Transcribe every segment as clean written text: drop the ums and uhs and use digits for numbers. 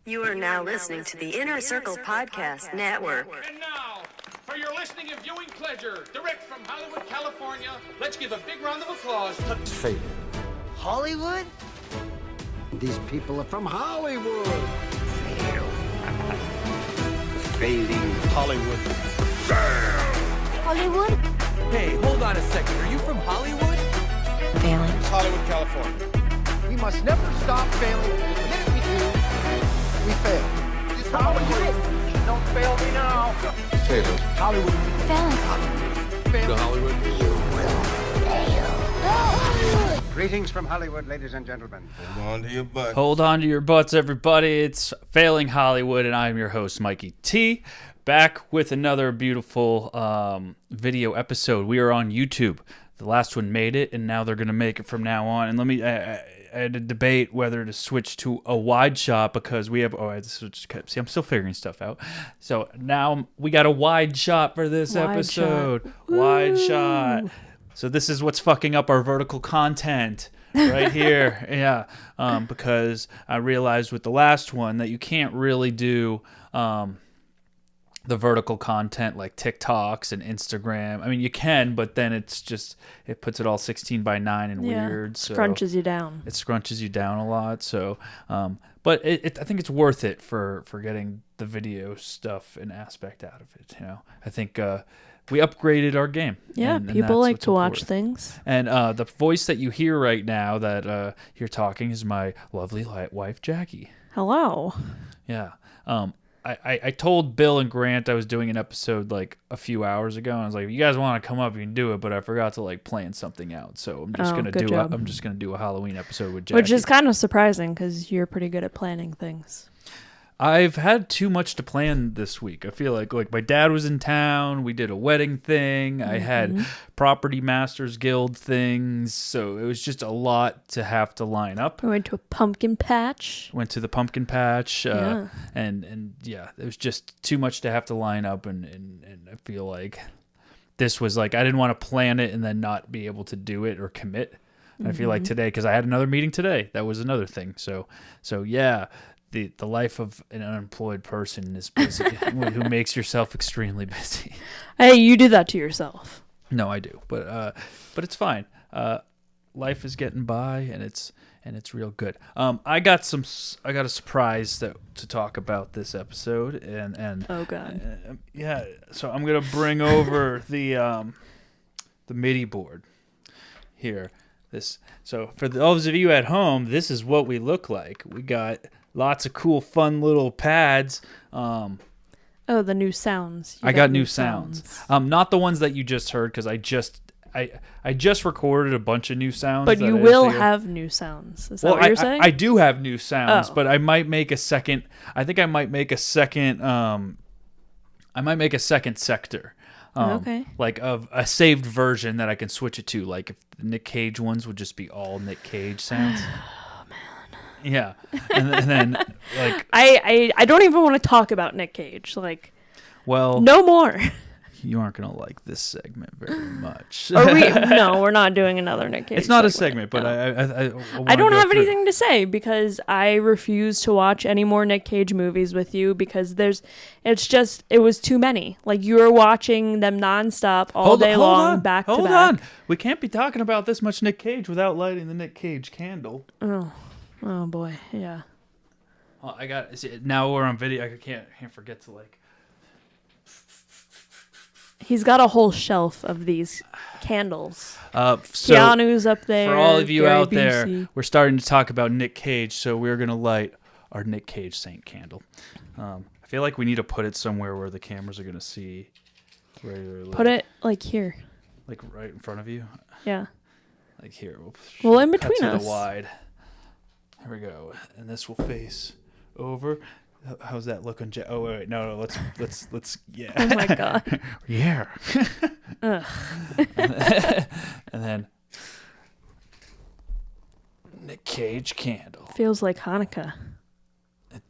You are now listening to the Inner Circle Podcast Network. And now, for your listening and viewing pleasure, direct from Hollywood, California, let's give a big round of applause to Fading. Hollywood? These people are from Hollywood. Fading Hollywood. Hollywood? Hey, hold on a second. Are you from Hollywood? Failing. Hollywood, California. We must never stop failing. The minute we do, we fail. It's Hollywood. Don't fail me now. Fading Hollywood. Failing. To Hollywood. Greetings from Hollywood, ladies and gentlemen. Hold on to your butt. Hold on to your butts, everybody. It's Failing Hollywood, and I'm your host, Mykie T. Back with another beautiful video episode. We are on YouTube. The last one made it, and now they're going to make it from now on. And I had a debate whether to switch to a wide shot because we have... see, I'm still figuring stuff out. So now we got a wide shot for this episode. Wide shot. So this is what's fucking up our vertical content right here. Yeah. Because I realized with the last one that you can't really do the vertical content like TikToks and Instagram. I mean, you can, but then it's just, it puts it all 16 by 9 and weird. So scrunches you down. It scrunches you down a lot. So, but I think it's worth it for getting the video stuff and aspect out of it. You know, I think we upgraded our game. Yeah, and people that's like what's to watch important. things. And the voice that you hear right now that you're talking is my lovely wife, Jackie. Hello. Yeah. I told Bill and Grant I was doing an episode like a few hours ago, and I was like, if you guys want to come up, you can do it, but I forgot to like plan something out. So I'm just I'm just gonna do a Halloween episode with Jackie. Which is kind of surprising because you're pretty good at planning things. I've had too much to plan this week. I feel like my dad was in town. We did a wedding thing. I had Property Masters Guild things. So it was just a lot to have to line up. We went to a pumpkin patch. Went to the pumpkin patch. Yeah. And yeah, it was just too much to have to line up. And I feel like this was like, I didn't want to plan it and then not be able to do it or commit. And I feel like today, because I had another meeting today. That was another thing. So yeah. The life of an unemployed person is busy, who makes yourself extremely busy. Hey, you do that to yourself. No, I do, but it's fine. Life is getting by, and it's real good. I got a surprise to talk about this episode, and Oh God. Yeah. So I'm gonna bring over the MIDI board here. So for those of you at home, this is what we look like. We got lots of cool, fun little pads. Oh, the new sounds. I got new sounds. Not the ones that you just heard, because I just recorded a bunch of new sounds. But you will have new sounds. Is that what you're saying? I do have new sounds, Oh. but I might make a second. I think I might make a second. I might make a second sector. Okay. Like of a saved version that I can switch it to. Like if the Nick Cage ones would just be all Nick Cage sounds. Oh man. Yeah, and then like I don't even want to talk about Nick Cage. Like, well, no more. You aren't gonna like this segment very much. No, we're not doing another Nick Cage. It's not segment. a segment, but No. I I don't have anything to say because I refuse to watch any more Nick Cage movies with you because it was too many. Like you were watching them nonstop all day long, back to back. Hold on, we can't be talking about this much Nick Cage without lighting the Nick Cage candle. Oh boy, yeah. Oh, now we're on video. I can't forget to like. He's got a whole shelf of these candles. So Keanu's up there. For all of you Gary out there, Busey. we're starting to talk about Nick Cage, so we're going to light our Nick Cage Saint candle. I feel like we need to put it somewhere where the cameras are going to see. Put it like here. Like right in front of you? Yeah. Like here. Well, in cut between to us. the wide. Here we go. And this will face over. How's that look on Oh wait, no, let's yeah. Oh my god. Yeah. Ugh. And then Nick Cage candle. Feels like Hanukkah.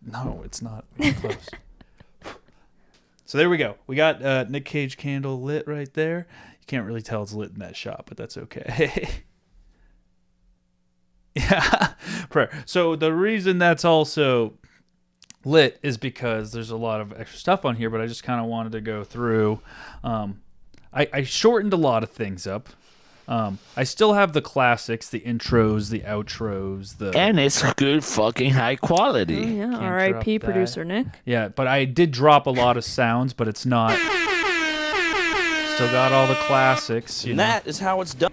No, it's not even close. So there we go. We got Nick Cage candle lit right there. You can't really tell it's lit in that shot, but that's okay. Yeah. Prayer. So the reason that's also lit is because there's a lot of extra stuff on here, but I just kind of wanted to go through. I shortened a lot of things up. I still have the classics, the intros, the outros, and it's good fucking high quality. Oh, yeah. Can't R.I.P. drop producer Nick. Yeah, but I did drop a lot of sounds, but it's not. Still got all the classics. You know? That is how it's done.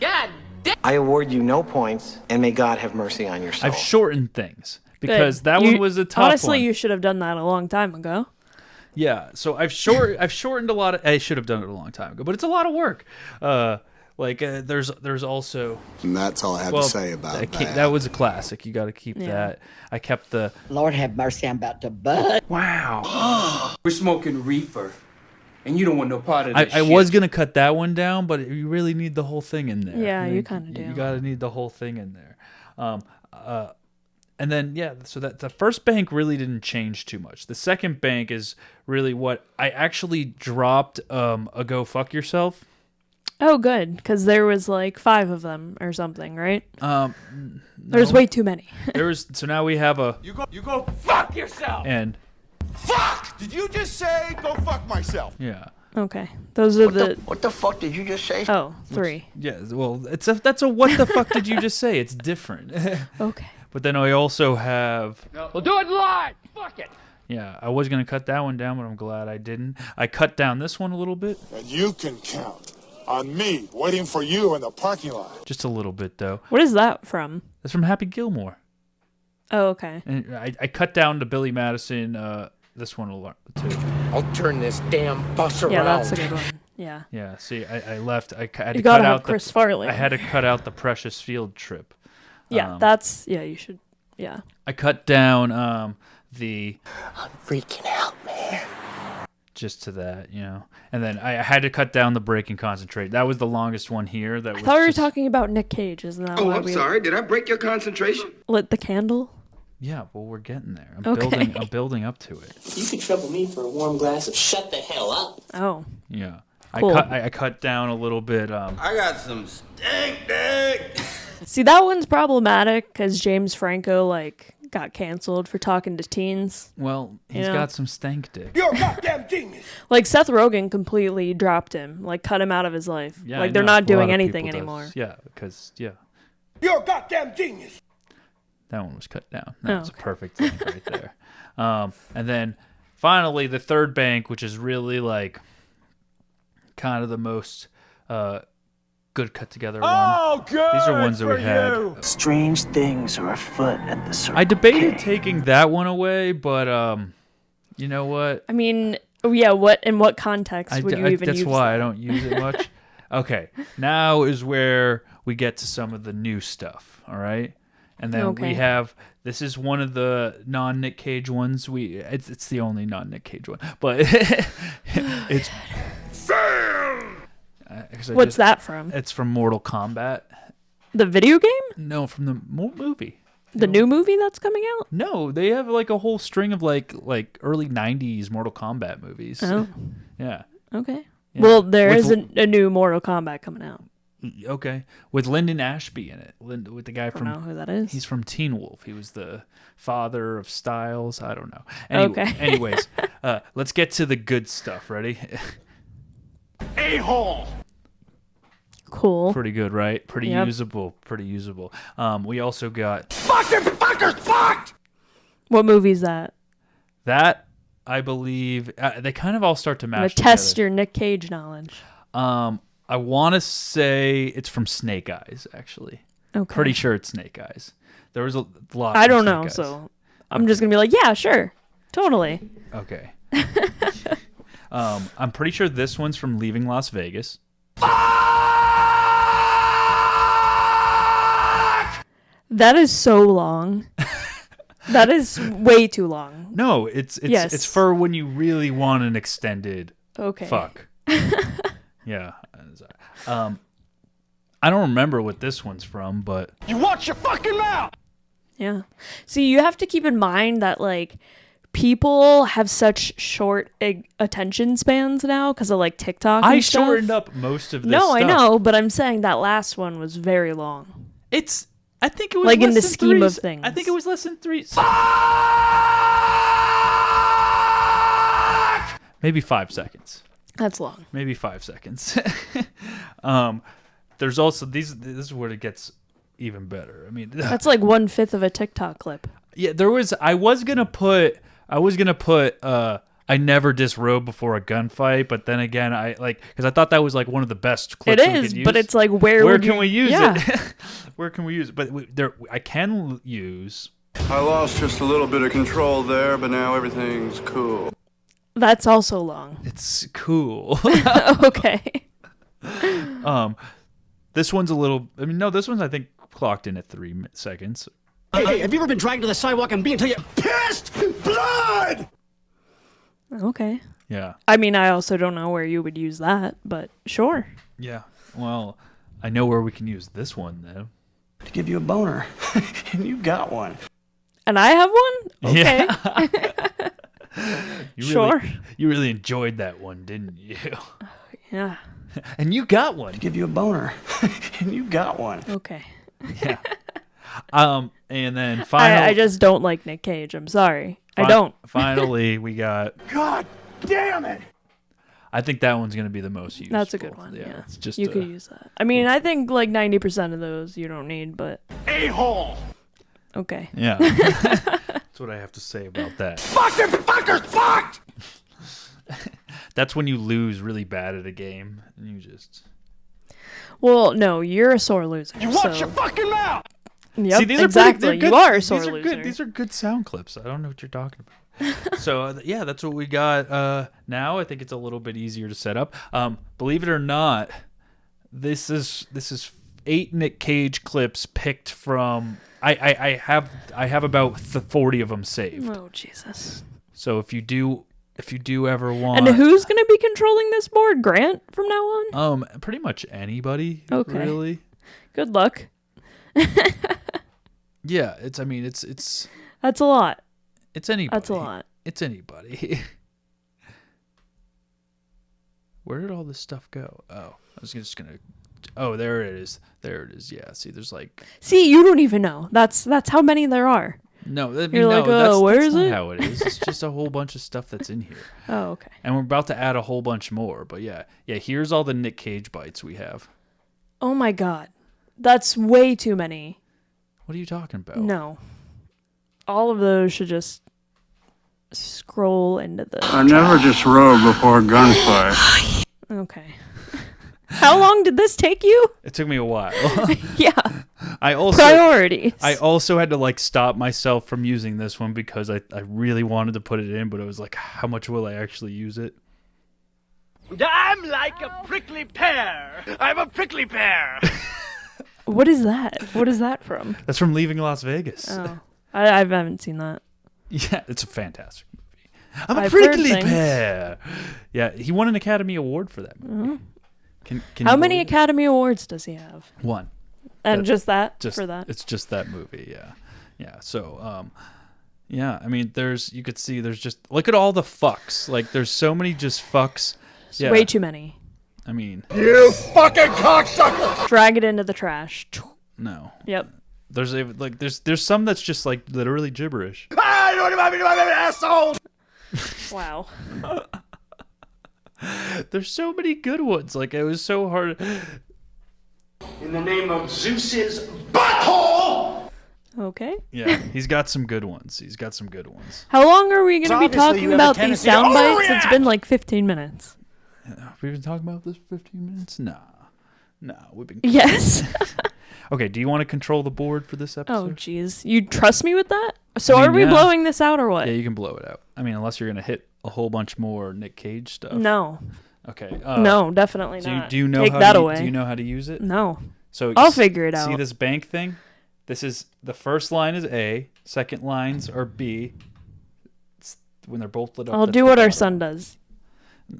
I award you no points, and may God have mercy on your soul. I've shortened things because Good. that one was a tough Honestly, one. you should have done that a long time ago. Yeah, so I've shortened a lot of. I should have done it a long time ago, but it's a lot of work. There's also. And that's all I have to say about that. That was a classic. You got to keep that. I kept the. Lord have mercy, I'm about to bud. Wow. We're smoking reefer, and you don't want no part of this I was gonna cut that one down, but you really need the whole thing in there. Yeah, you kind of do. You gotta need the whole thing in there. And then so that the first bank really didn't change too much. The second bank is really what I actually dropped. A Go Fuck Yourself. Oh, good, because there was like 5 of them or something, right? No. There's way too many. So now we have a. You go fuck yourself. And. Fuck! Did you just say go fuck myself? Yeah. Okay, those are What the fuck did you just say? Oh, 3. Yeah. Well, that's a what the fuck did you just say? It's different. Okay. But then I also have. We'll do it live. Fuck it. Yeah, I was gonna cut that one down, but I'm glad I didn't. I cut down this one a little bit. And you can count on me waiting for you in the parking lot. Just a little bit though. What is that from? That's from Happy Gilmore. Oh, okay. And I cut down to Billy Madison. This one too. I'll turn this damn bus around. Yeah, that's a good one. Yeah. Yeah. See, I left. I had You to gotta cut have out Chris Farley. I had to cut out the Precious Field trip. Yeah, you should. Yeah. I cut down the. I'm freaking out, man. Just to that, and then I had to cut down the break and concentrate. That was the longest one here. I thought we were talking about Nick Cage, isn't that? Oh, I'm sorry. Did I break your concentration? Lit the candle. Yeah, well, we're getting there. Okay. I'm building up to it. You could trouble me for a warm glass of shut the hell up. Oh. Yeah. Cool. I cut down a little bit. I got some stink dick. See, that one's problematic because James Franco got canceled for talking to teens. Well, he's got some stank dick. You're a goddamn genius. Seth Rogen completely dropped him, cut him out of his life. Yeah, they're I know. not A doing lot of anything people anymore. does. Yeah, because You're a goddamn genius. that one was cut down. That was a perfect thing right there. And then finally the third bank, which is really kind of the most good cut together one. Good. These are ones that we had. Strange things are afoot at the circle. I debated taking that one away, but you know what? I mean, in what context would you even that's use why that? I don't use it much. Okay, now is where we get to some of the new stuff, all right? And then we have, this is one of the non-Nick Cage ones. It's the only non-Nick Cage one, but it's... What's that from? It's from Mortal Kombat. The video game? No, from the movie. The new movie that's coming out? No, they have a whole string of early 90s Mortal Kombat movies. Oh. Yeah. Okay. Yeah. Well, there is a new Mortal Kombat coming out. Okay. With Lyndon Ashby in it. With the guy I don't know who that is. He's from Teen Wolf. He was the father of Styles. I don't know. Okay. Anyways, let's get to the good stuff. Ready? A-hole. Cool. Pretty good, right? Pretty Yep. usable. Pretty usable. We also got... Fucked! What movie is that? That, I believe... they kind of all start to I'm match going to together. test your Nick Cage knowledge. I want to say it's from Snake Eyes, actually. Okay. Pretty sure it's Snake Eyes. There was a lot. I from don't Snake know, Eyes. so I'm just going to be like, yeah, sure. Totally. Okay. I'm pretty sure this one's from Leaving Las Vegas. That is so long. That is way too long. No, it's for when you really want an extended fuck. Yeah. I don't remember what this one's from, but You watch your fucking mouth. Yeah. See, you have to keep in mind that people have such short attention spans now because of TikTok. I and stuff. shortened up most of this No, stuff. I know, but I'm saying that last one was very long. I think it was in less the than scheme 3 of things. I think it was less than 3. Maybe 5 seconds. That's long. Maybe 5 seconds. There's also these. This is where it gets even better. I mean, That's like 1/5 of a TikTok clip. yeah. There was. I was gonna put. I never disrobe before a gunfight, but then again, because I thought that was like one of the best clips. It is, but it's like where can we use yeah. it? Where can we use it? But I can use. I lost just a little bit of control there, but now everything's cool. That's also long. It's cool. Okay. This one's a little. I mean, no, this one's I think clocked in at 3 seconds. Hey, have you ever been dragged to the sidewalk and being until you pissed blood? Okay. Yeah. I mean, I also don't know where you would use that, but sure. Yeah. Well, I know where we can use this one though. To give you a boner, and you got one. And I have one? Okay. Yeah. Sure. You really enjoyed that one, didn't you? Yeah. And you got one. To give you a boner, and you got one. Okay. Yeah. And then finally, I just don't like Nick Cage. I'm sorry. I don't. Finally, we got. God damn it! I think that one's gonna be the most useful. That's a good one. Yeah. It's just you could use that. I mean, I think like 90% of those you don't need, but. A-hole! Okay. Yeah. That's what I have to say about that. Fuck them fuckers! Fucked! That's when you lose really bad at a game, and you just. Well, no, you're a sore loser. You watch your fucking mouth! Yep, See, these exactly. Are pretty, you are a sore these are loser. Good. These are good sound clips. I don't know what you're talking about. So yeah, that's what we got. Now I think it's a little bit easier to set up. Believe it or not, this is 8 Nick Cage clips picked from. I have about 40 of them saved. Oh Jesus! So if you do ever want, and who's gonna be controlling this board? Grant from now on? Pretty much anybody. Okay. Really. Good luck. Yeah, it's. That's a lot. It's anybody. That's a lot. It's anybody. Where did all this stuff go? Oh, I was just gonna. Oh, there it is. There it is. Yeah. See, there's like. See, you don't even know. That's how many there are. No, I mean, You're like, where that's is not it? how it is. It's just a whole bunch of stuff that's in here. Oh, okay. And we're about to add a whole bunch more. But yeah. Here's all the Nick Cage bites we have. Oh my God, that's way too many. What are you talking about? No. All of those should just scroll into the. I never disrobe before a gunfight. Okay. How long did this take you? It took me a while. Yeah. Priorities. I also had to like stop myself from using this one because I really wanted to put it in, but it was like, how much will I actually use it? I'm like a prickly pear. I'm a prickly pear. What is that? What is that from? That's from Leaving Las Vegas. Oh, I haven't seen that. Yeah, it's a fantastic movie. I'm a I've prickly heard things. pear. Yeah, he won an Academy Award for that movie. Can How you many believe it? Academy Awards does he have? One. And just that Just for that? It's just that movie. Yeah, yeah. So, yeah. I mean, you could see there's just look at all the fucks. Like, there's so many just fucks. Yeah. Way too many. I mean, You fucking cocksucker! Drag it into the trash. no. Yep. There's some that's just like literally gibberish. I don't want to be an asshole! Wow. There's so many good ones. Like, it was so hard. In the name of Zeus's butthole! Okay. Yeah, he's got some good ones. How long are we going to be Obviously, talking you have a about these tendency to sound bites? It's overreact. been like 15 minutes. We've been talking about this for 15 minutes? Nah, we've been. Yes. Okay, do you want to control the board for this Oh, episode? jeez. You trust me with that? So I mean, are we yeah. blowing this out or what? Yeah, you can blow it out. I mean, unless you're going to hit a whole bunch more Nick Cage stuff. No. Okay. No, definitely Do not. do you know Take how that to, away. Do you know how to use it? No. So I'll figure it See out. this bank thing? This is the first line is A, second lines are B. It's when they're both lit up. I'll that's do the what our bottom. son does.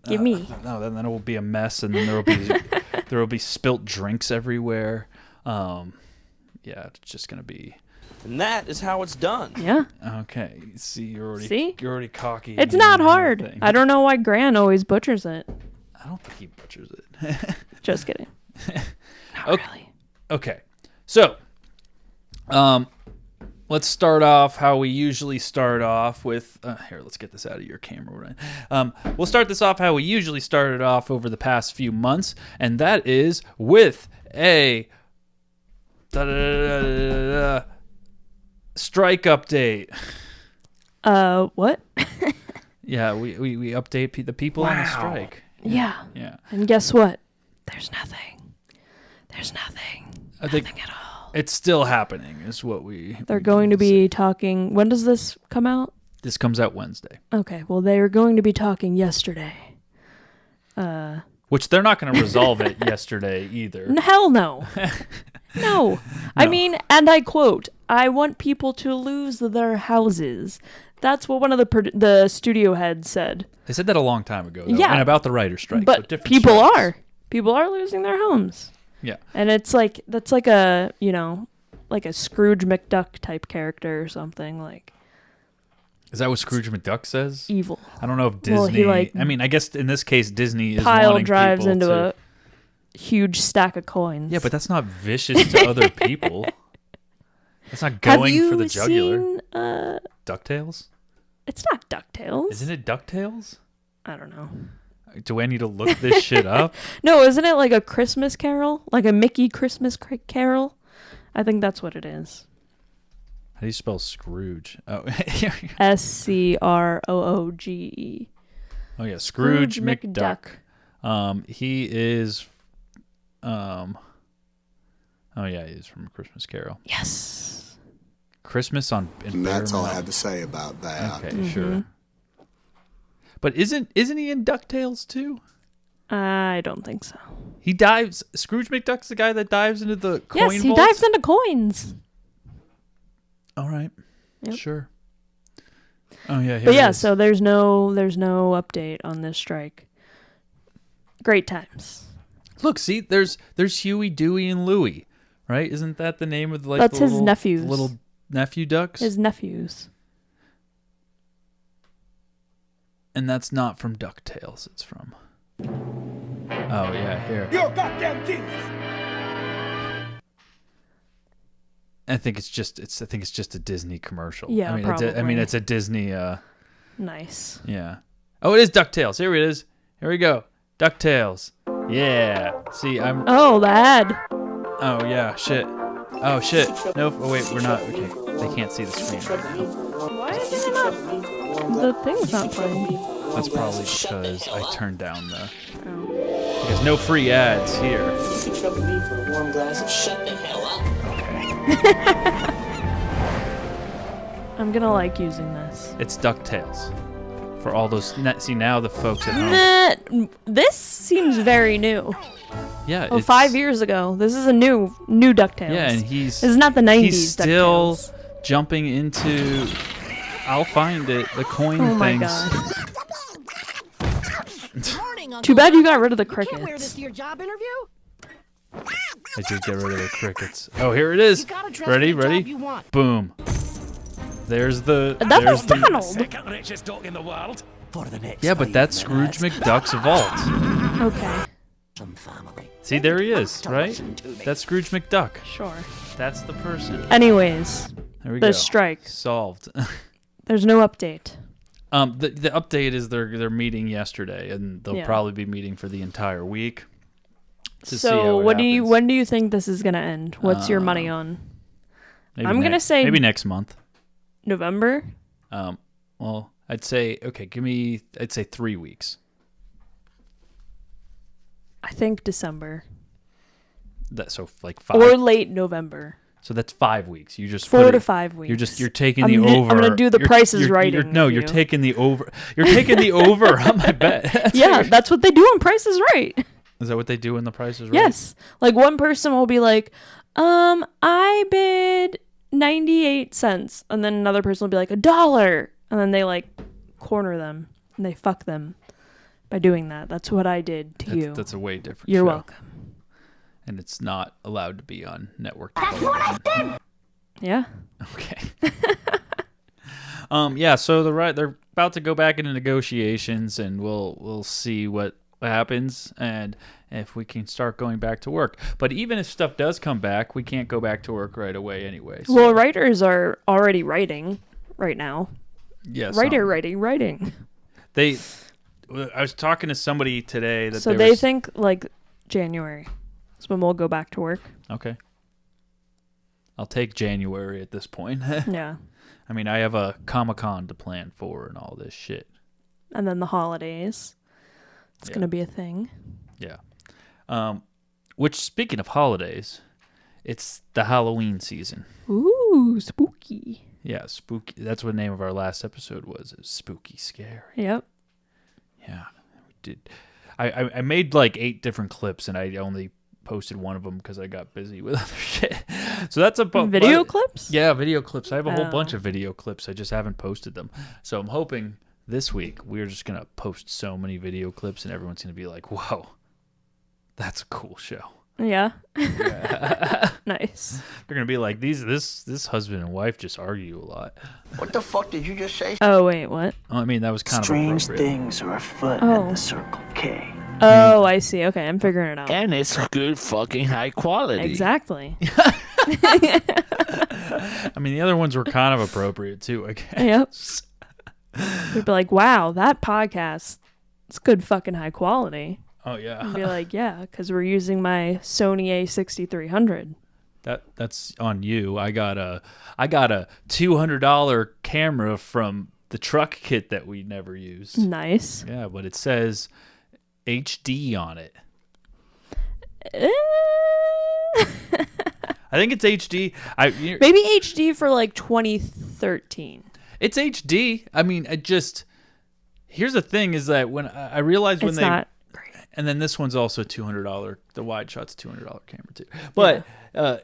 Give me. No, then it will be a mess, and then there will be spilt drinks everywhere. Yeah, it's just gonna be. And that is how it's done. Yeah. Okay. See, you're See? already cocky. It's in not your hard. thing. I don't know why Gran always butchers it. I don't think he butchers it. Just kidding. Not Okay. really. Okay. So, let's start off how we usually start off with. Here, let's get this out of your camera. Right. We'll start this off how we usually started off over the past few months, and that is with a strike update. What? Yeah, we update the people on the strike. Yeah. Yeah. And guess what? There's nothing. I think Nothing at all. it's still happening. Is what They're going to be talking. When does this come out? This comes out Wednesday. Okay. Well, they were going to be talking yesterday. Which they're not going to resolve it yesterday either. Hell no. No. I mean, and I quote, I want people to lose their houses. That's what one of the studio heads said. They said that a long time ago, though, Yeah. and about the writer's strike. But so different people strikes. are losing their homes. Yeah. And it's like, that's like a, like a Scrooge McDuck type character or something. Like, Is that what Scrooge McDuck says? evil. I don't know if Disney. Well, he, like, I mean, I guess in this case, Disney is Pile wanting drives people into to. a huge stack of coins. Yeah, but that's not vicious to other people. That's not going for the jugular. Seen, DuckTales? it's not DuckTales. Isn't it DuckTales? I don't know. Do I need to look this shit up? No, isn't it like a Christmas carol? Like a Mickey Christmas carol? I think that's what it is. How do you spell Scrooge? Oh, Scrooge. Oh yeah, Scrooge McDuck. He is. Oh yeah, he's from Christmas Carol. Yes. Christmas on. And that's all I have to say about that. Okay, sure. But isn't he in DuckTales too? I don't think so. He dives. Scrooge McDuck's the guy that dives into the coin Yes, he vaults? dives into coins. All right. Yep. Sure. Oh yeah. Here But it yeah, is. so there's no update on this strike. Great times. Look, see, there's Huey, Dewey, and Louie, right? Isn't that the name of That's the his little, nephews. little nephew ducks? His nephews. And that's not from DuckTales. It's from. Oh yeah, here. You're a goddamn genius. I think it's just a Disney commercial. Yeah, I mean, probably. it's a Disney. Nice. Yeah. Oh, it is DuckTales. Here it is. Here we go. DuckTales. Yeah. See, I'm. Oh, the ad. Oh yeah. Shit. Oh shit. No. Oh wait, we're not. Okay. They can't see the screen right now. Why is it not? The thing's not playing. That's probably because I turned down the. Because no free ads here. You could trouble me for a warm glass of shut the hell up. Okay. I'm gonna like using this. It's DuckTales. For all those. See now the folks at home. This seems very new. Yeah. Oh, it's 5 years ago. This is a new DuckTales. Yeah, and he's. This is not the 90s. He's still DuckTales. jumping into. I'll find it. The coin Oh my things. god. Too bad you got rid of the crickets. Wear this to your job interview? I did get rid of the crickets. Oh, here it is. Ready? Boom. There's the. That's there's the- McDonald. Second richest dog in the world. For the next Yeah, but that's Scrooge McDuck's vault. Okay. See, there he is, right? That's Scrooge McDuck. Sure. That's the person. Anyways, There we the go. strike. Solved. There's no update. The update is they're meeting yesterday, and they'll Yeah. probably be meeting for the entire week. To see So, how it happens. when do you think this is gonna end? What's your money on? Maybe I'm gonna say maybe next month. November. Well, I'd say okay. I'd say 3 weeks. I think December So like 5. or late November. So that's 5 weeks. You just 4 put to it- 5 weeks. You're taking I'm the gonna- over. I'm gonna do the Price is Right You're with you. taking the over. You're taking the over on my bet. Yeah, that's what they do on Price is Right. Is that what they do in the Price is Right? Yes. Like one person will be like, I bid 98 cents. And then another person will be like, $1. And then they like corner them and they fuck them by doing that. That's what I did to you. That's a way different You're show. welcome. And it's not allowed to be on network. That's what I did! Yeah. Okay. Yeah, so they're about to go back into negotiations, and we'll see what happens and if we can start going back to work. But even if stuff does come back, we can't go back to work right away anyway. So. Well, writers are already writing right now. Yes. Writing. I was talking to somebody today that so they think like January is when we'll go back to work. Okay. I'll take January at this point. Yeah. I mean, I have a Comic-Con to plan for and all this shit. And then the holidays. It's going to be a thing. Yeah. Which, speaking of holidays, it's the Halloween season. Ooh, spooky. Yeah, spooky. That's what the name of our last episode was. It was Spooky Scary. Yep. Yeah. We did. I made like 8 different clips, and I only posted one of them because I got busy with other shit. So that's video clips? Yeah, video clips. I have a whole bunch of video clips. I just haven't posted them. So I'm hoping this week we're just going to post so many video clips, and everyone's going to be like, whoa, that's a cool show. Yeah. Nice. They're going to be like, this husband and wife just argue a lot. What the fuck did you just say? Oh, wait, what? I mean, that was kind Strange of appropriate. things are afoot in the Circle K. Oh, I see. Okay, I'm figuring it out. And it's good fucking high quality. Exactly. I mean, the other ones were kind of appropriate, too, I guess. Yep. They'd be like, wow, that podcast, it's good fucking high quality. Oh, yeah. I'd be like, yeah, because we're using my Sony A6300. That's on you. I got a $200 camera from the truck kit that we never used. Nice. Yeah, but it says HD on it. I think it's HD. Maybe HD for like 2013. It's HD. I mean, here's the thing: is that when I realized when it's not great. And then this one's also $200. The wide shot's $200 camera too. But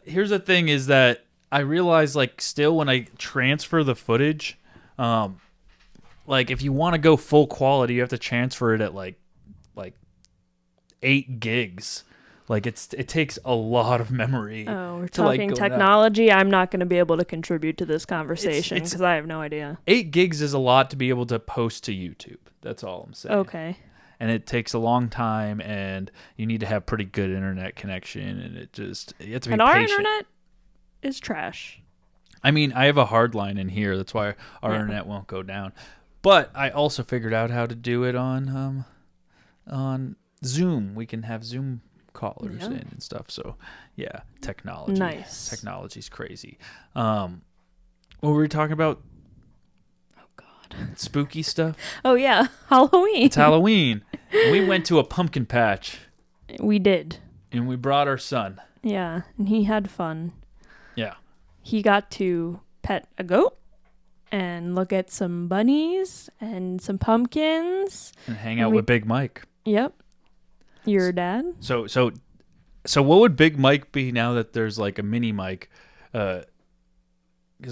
here's the thing: is that I realized like still when I transfer the footage, like if you want to go full quality, you have to transfer it at like 8 gigs. Like it takes a lot of memory. Oh, we're to talking technology. I'm not going to be able to contribute to this conversation because I have no idea. 8 gigs is a lot to be able to post to YouTube. That's all I'm saying. Okay. And it takes a long time, and you need to have pretty good internet connection, and you have to be patient. And our internet is trash. I mean, I have a hard line in here. That's why our internet won't go down. But I also figured out how to do it on Zoom. We can have Zoom callers in and stuff. So yeah, technology. Nice. Technology's crazy. What were we talking about? Oh God. Spooky stuff? Oh yeah, Halloween. It's Halloween. We went to a pumpkin patch. We did. And we brought our son. Yeah, and he had fun. Yeah. He got to pet a goat and look at some bunnies and some pumpkins. And hang out with Big Mike. Yep. Your dad? So what would Big Mike be now that there's like a mini Mike? Because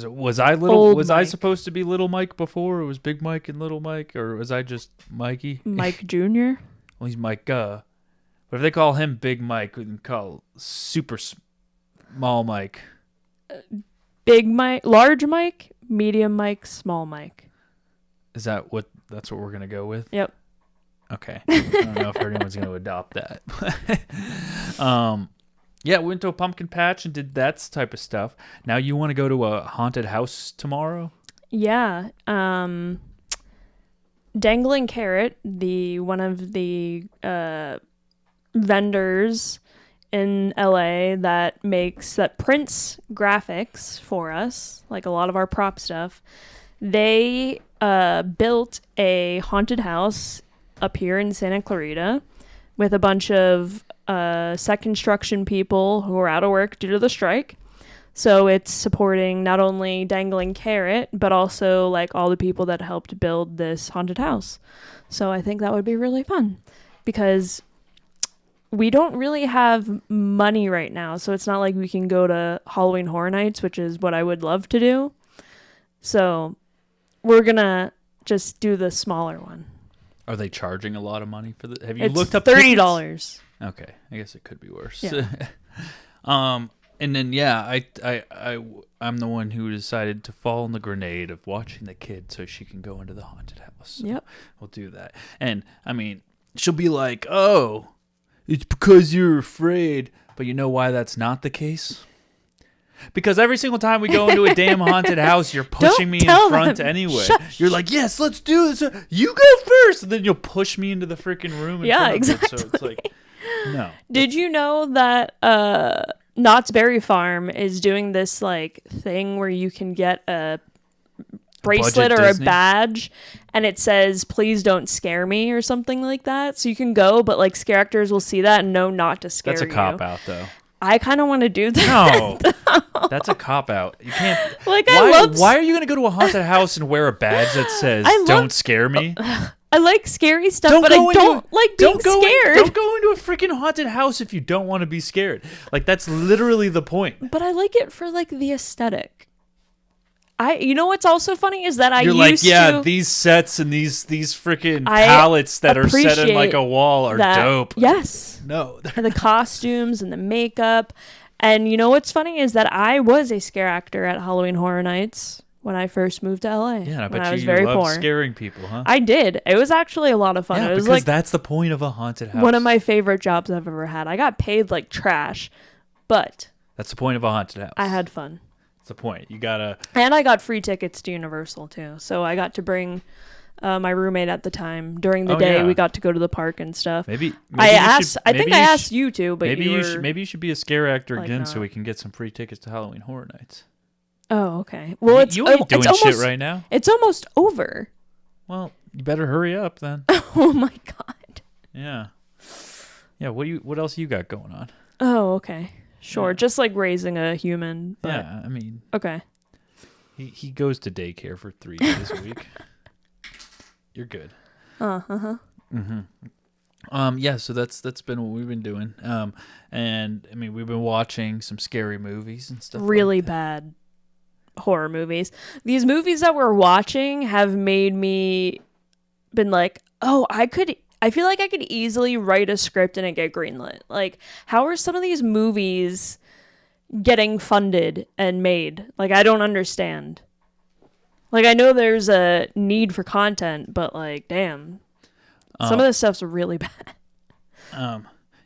was I supposed to be Little Mike before? Or was Big Mike and Little Mike, or was I just Mikey? Mike Jr. Well, he's Mike. But if they call him Big Mike, we can call Super Small Mike. Big Mike, large Mike, medium Mike, small Mike. Is that's what we're gonna go with? Yep. Okay. I don't know if anyone's going to adopt that. Yeah, we went to a pumpkin patch and did that type of stuff. Now you want to go to a haunted house tomorrow? Yeah. Dangling Carrot, one of the vendors in LA that prints graphics for us, like a lot of our prop stuff, they built a haunted house up here in Santa Clarita with a bunch of set construction people who are out of work due to the strike. So it's supporting not only Dangling Carrot, but also like all the people that helped build this haunted house. So I think that would be really fun because we don't really have money right now. So it's not like we can go to Halloween Horror Nights, which is what I would love to do. So we're going to just do the smaller one. Are they charging a lot of money for the? Have you It's looked up $30. tickets? Okay, I guess it could be worse. Yeah. And then I'm the one who decided to fall in the grenade of watching the kid so she can go into the haunted house. So yep. We'll do that. And I mean, she'll be like, "Oh, it's because you're afraid." But you know why that's not the case? Because every single time we go into a damn haunted house, you're pushing me in front anyway. You're like, "Yes, let's do this. You go first," and then you'll push me into the freaking room. Exactly. So it's like, no. Did you know that Knott's Berry Farm is doing this like thing where you can get a bracelet or a badge and it says "Please don't scare me" or something like that? So you can go, but like scare actors will see that and know not to scare you. That's a cop out, though. I kind of want to do that. No, that's a cop out. You can't. Like, why are you going to go to a haunted house and wear a badge that says "Don't scare me"? I like scary stuff, but I don't like being scared. Don't go into a freaking haunted house if you don't want to be scared. Like, that's literally the point. But I like it for like the aesthetic. You know what's also funny is that these sets and these freaking palettes that are set in like a wall are dope. Yes. No. And the costumes and the makeup. And you know what's funny is that I was a scare actor at Halloween Horror Nights when I first moved to LA. Yeah, I bet I was you very love poor. Scaring people, huh? I did. It was actually a lot of fun. Yeah, it was because like that's the point of a haunted house. one of my favorite jobs I've ever had. I got paid like trash, but that's the point of a haunted house. I had fun. That's the point. You gotta. And I got free tickets to Universal too, so I got to bring my roommate at the time during the day. Yeah. We got to go to the park and stuff. Maybe I asked. I think I asked you to, but maybe you should be a scare actor like, again, no. so we can get some free tickets to Halloween Horror Nights. Oh, okay. Well, you ain't doing shit right now. It's almost over. Well, you better hurry up then. Oh my god. Yeah. Yeah. What else you got going on? Oh, okay. Sure. Yeah. Just like raising a human. But... Yeah. I mean. Okay. He goes to daycare for 3 days a week. You're good. Yeah, so that's been what we've been doing. And I mean, we've been watching some scary movies and stuff. Really bad horror movies. These movies that we're watching have made me been like, "Oh, I feel like I could easily write a script and it get greenlit." Like, how are some of these movies getting funded and made? Like, I don't understand. Like, I know there's a need for content, but like, damn. Some of this stuff's really bad.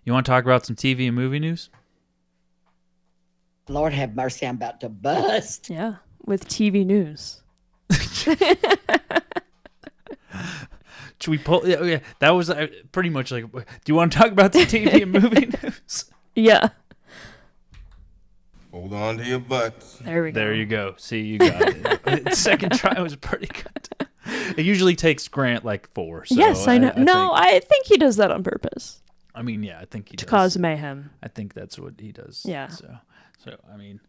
You want to talk about some TV and movie news? Lord have mercy, I'm about to bust. Yeah, with TV news. Should we pull? Yeah, that was pretty much like. Do you want to talk about the TV and movie news? Yeah. Hold on to your butts. There we go. There you go. See, you got it. Second try was pretty good. It usually takes Grant like 4. So yes, I know. I think he does that on purpose. I mean, yeah, I think he does. To cause mayhem. I think that's what he does. Yeah. So I mean,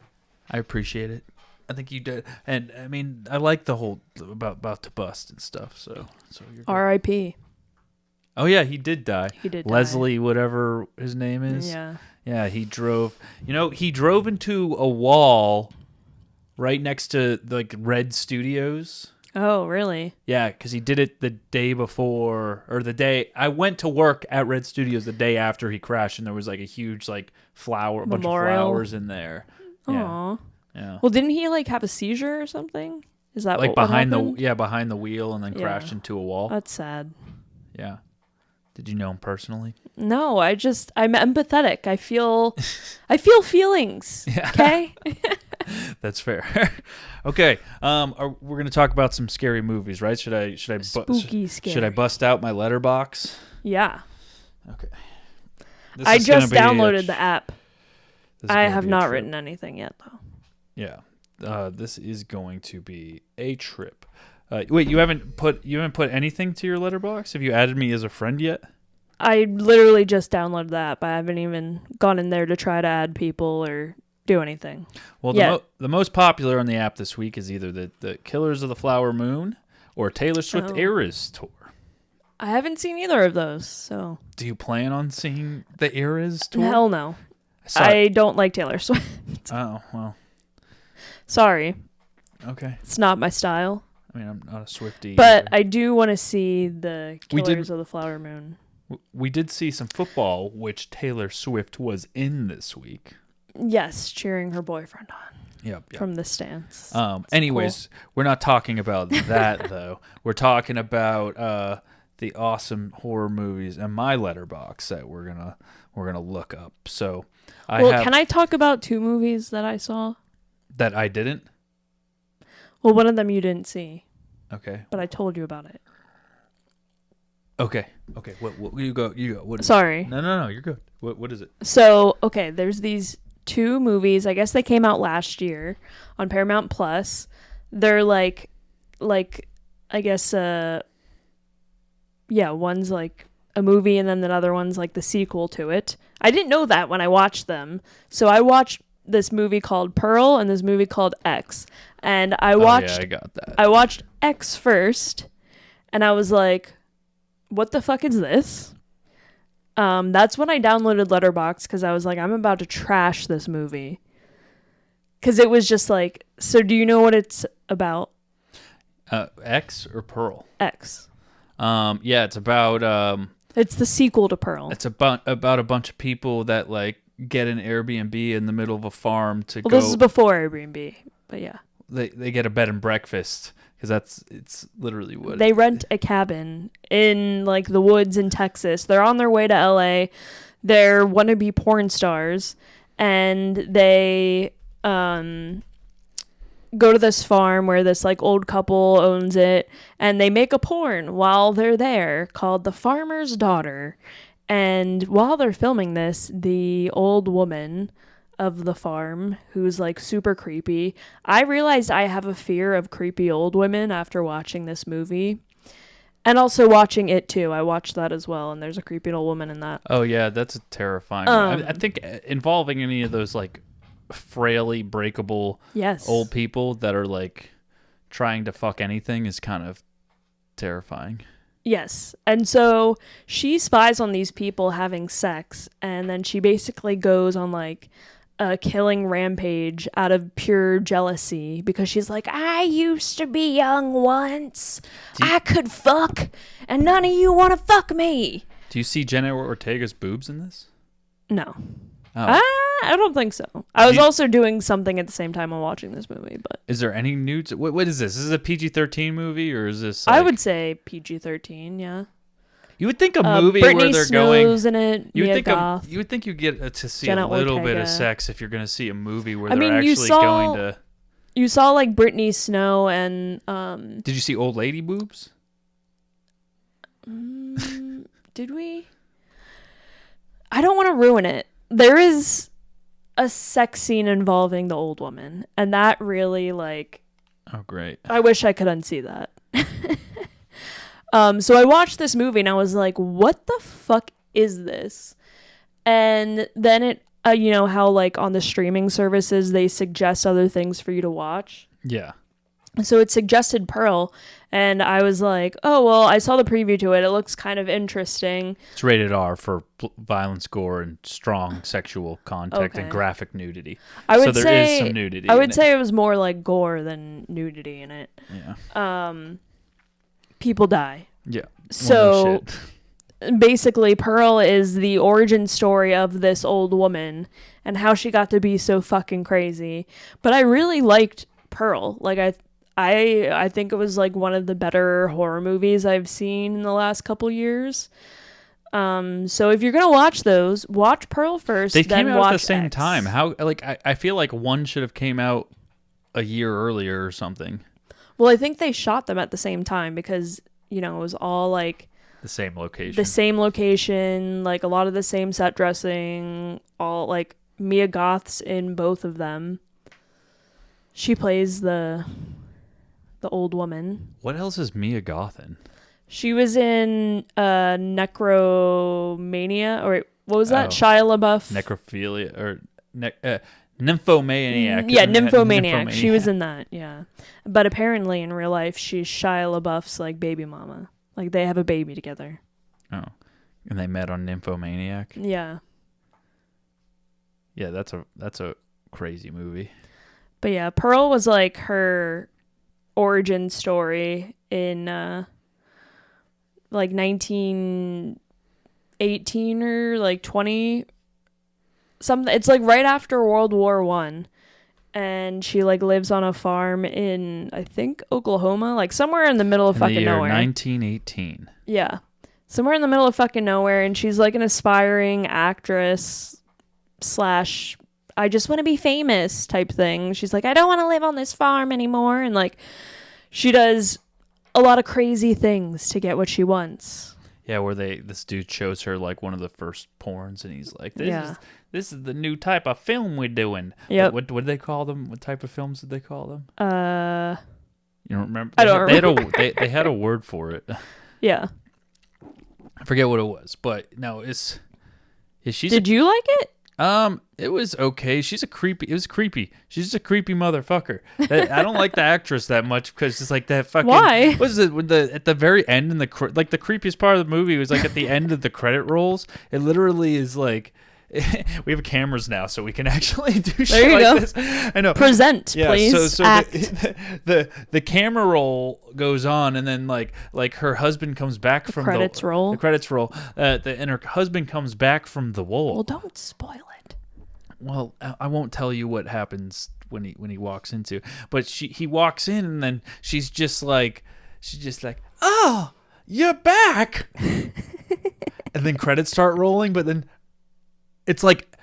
I appreciate it. I think you did, and I mean, I like the whole about to bust and stuff. So you're good. R.I.P. Oh yeah, he did die. He did. Leslie, whatever his name is. Yeah. Yeah, he drove. He drove into a wall right next to like Red Studios. Oh, really? Yeah, because he did it the day before, or the day I went to work at Red Studios the day after he crashed, and there was like a huge like bunch of flowers in there. Aw. Yeah. Well, didn't he like have a seizure or something? Is that like what behind happened? behind the wheel and then crashed into a wall? That's sad. Yeah. Did you know him personally? No, I'm empathetic. I feel feelings. Yeah. Okay. That's fair. Okay. We're gonna talk about some scary movies, right? Should I spooky scary. Should I bust out my letterbox? Yeah. Okay. I just downloaded the app. I have not written anything yet, though. Yeah. This is going to be a trip. Wait, you haven't put anything to your letterbox? Have you added me as a friend yet? I literally just downloaded the app. I haven't even gone in there to try to add people or do anything. Well, the most popular on the app this week is either the Killers of the Flower Moon or Taylor Swift Eras Tour. I haven't seen either of those, so. Do you plan on seeing the Eras Tour? Hell no. I don't like Taylor Swift. Oh, well. Sorry. Okay. It's not my style. I mean, I'm not a Swiftie. But I do want to see the Killers of the Flower Moon. We did see some football, which Taylor Swift was in this week. Yes, cheering her boyfriend on. Yep. From the stands. Anyways, cool. We're not talking about that, though. We're talking about the awesome horror movies in my letterbox that we're gonna look up. So, can I talk about 2 movies that I saw that I didn't? Well, one of them you didn't see. Okay. But I told you about it. Okay. What you go? What is Sorry. It? No. You're good. What is it? So, okay, there's these 2 movies. I guess they came out last year on Paramount Plus. They're like I guess one's like a movie and then the other one's like the sequel to it. I didn't know that when I watched them. So I watched this movie called Pearl and this movie called X. And I watched I got that. I watched X first and I was like, what the fuck is this? That's when I downloaded Letterboxd because I was like, I'm about to trash this movie. Because it was just like, so do you know what it's about? X or Pearl? X. Yeah, it's about it's the sequel to Pearl. It's about a bunch of people that like get an Airbnb in the middle of a farm to go. This is before Airbnb, but yeah. They get a bed and breakfast because it's literally what they rent a cabin in like the woods in Texas. They're on their way to LA. They're wannabe porn stars, and they go to this farm where this like old couple owns it, and they make a porn while they're there called The Farmer's Daughter. And while they're filming this, the old woman of the farm, who's like super creepy, I realized I have a fear of creepy old women after watching this movie. And also watching It too. I watched that as well, and there's a creepy old woman in that. Oh yeah, that's a terrifying one. I think involving any of those like frailly breakable old people that are like trying to fuck anything is kind of terrifying. Yes. And so she spies on these people having sex, and then she basically goes on like a killing rampage out of pure jealousy because she's like, I used to be young once. I could fuck, and none of you want to fuck me. Do you see Jenna Ortega's boobs in this? No. Oh. I don't think so. I was also doing something at the same time while watching this movie, but is there any nudes? What is this? Is this a PG-13 movie or is this? Like... I would say PG-13. Yeah. You would think a movie Brittany where they're Snow's going. in it. You would Mia think Goth, you would think you get to see Jenna a little bit Ortega. of sex if you're going to see a movie where I they're mean, actually going to. You saw like Brittany Snow and. Did you see old lady boobs? Did we? I don't want to ruin it. There is a sex scene involving the old woman, and that really like. Oh great! I wish I could unsee that. So I watched this movie and I was like, what the fuck is this? And then it, you know how like on the streaming services, they suggest other things for you to watch. Yeah. So it suggested Pearl, and I was like, oh, well, I saw the preview to it. It looks kind of interesting. It's rated R for violence, gore, and strong sexual contact and graphic nudity. There is some nudity. I would say it was more like gore than nudity in it. Yeah. People die. Yeah. So basically, Pearl is the origin story of this old woman and how she got to be so fucking crazy. But I really liked Pearl. Like I think it was like one of the better horror movies I've seen in the last couple years. So if you're gonna watch those, watch Pearl first. They came out at the same X. time. How like I feel like one should have came out a year earlier or something. Well, I think they shot them at the same time because, you know, it was all like the same location. The same location, like a lot of the same set dressing, all like Mia Goth's in both of them. She plays the old woman. What else is Mia Goth in? She was in Necromania, or what was that? Shia LaBeouf. Necrophilia or Nymphomaniac. Yeah, Nymphomaniac. She was in that, yeah. But apparently in real life, she's Shia LaBeouf's like baby mama. Like they have a baby together. Oh, and they met on Nymphomaniac. Yeah. Yeah, that's a crazy movie. But yeah, Pearl was like her origin story in like 1918 or like 20 something. It's like right after World War I, and she like lives on a farm in I think Oklahoma, like somewhere in the middle of fucking the year nowhere. 1918. Yeah, somewhere in the middle of fucking nowhere, and she's like an aspiring actress / I just want to be famous type thing. She's like, I don't want to live on this farm anymore, and like she does a lot of crazy things to get what she wants. Yeah, where this dude shows her like one of the first porns, and he's like, this is the new type of film we're doing. Yep. What did they call them? What type of films did they call them? You don't remember? I don't remember. They had a word for it. Yeah. I forget what it was, but no, Did you like it? It was okay. It was creepy. She's just a creepy motherfucker. I don't like the actress that much because it's like that fucking. Why? What is it? At the very end the creepiest part of the movie was like at the end of the credit rolls. It literally is like. We have cameras now, so we can actually do shit like this. I know. Present, please. So the camera roll goes on, and then like her husband comes back from the credits roll. The credits roll. And her husband comes back from the wall. Well, don't spoil it. Well, I won't tell you what happens when he walks into. But he walks in, and then she's just like, oh, you're back. And then credits start rolling, but then. It's like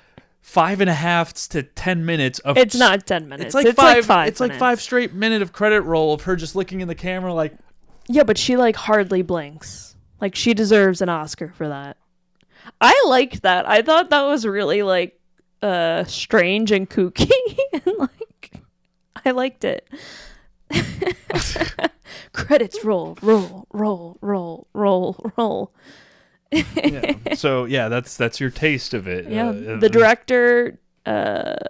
5.5 to 10 minutes of. It's not 10 minutes. It's like five. It's like 5 straight minutes of credit roll of her just looking in the camera like. Yeah, but she like hardly blinks. Like she deserves an Oscar for that. I liked that. I thought that was really like strange and kooky, and like I liked it. Credits roll, roll, roll, roll, roll, roll. Yeah. So yeah, that's your taste of it. Yeah, the director, what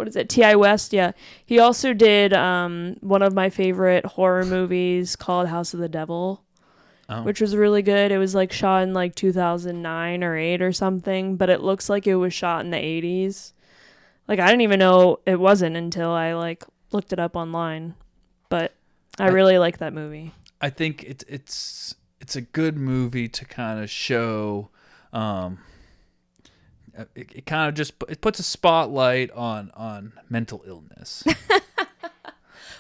is it? T.I. West. Yeah, he also did one of my favorite horror movies called House of the Devil, which was really good. It was like shot in like 2009 or 8 or something, but it looks like it was shot in the 80s. Like I didn't even know it wasn't until I like looked it up online, but I really like that movie. I think it's a good movie to kind of show. It kind of just it puts a spotlight on mental illness.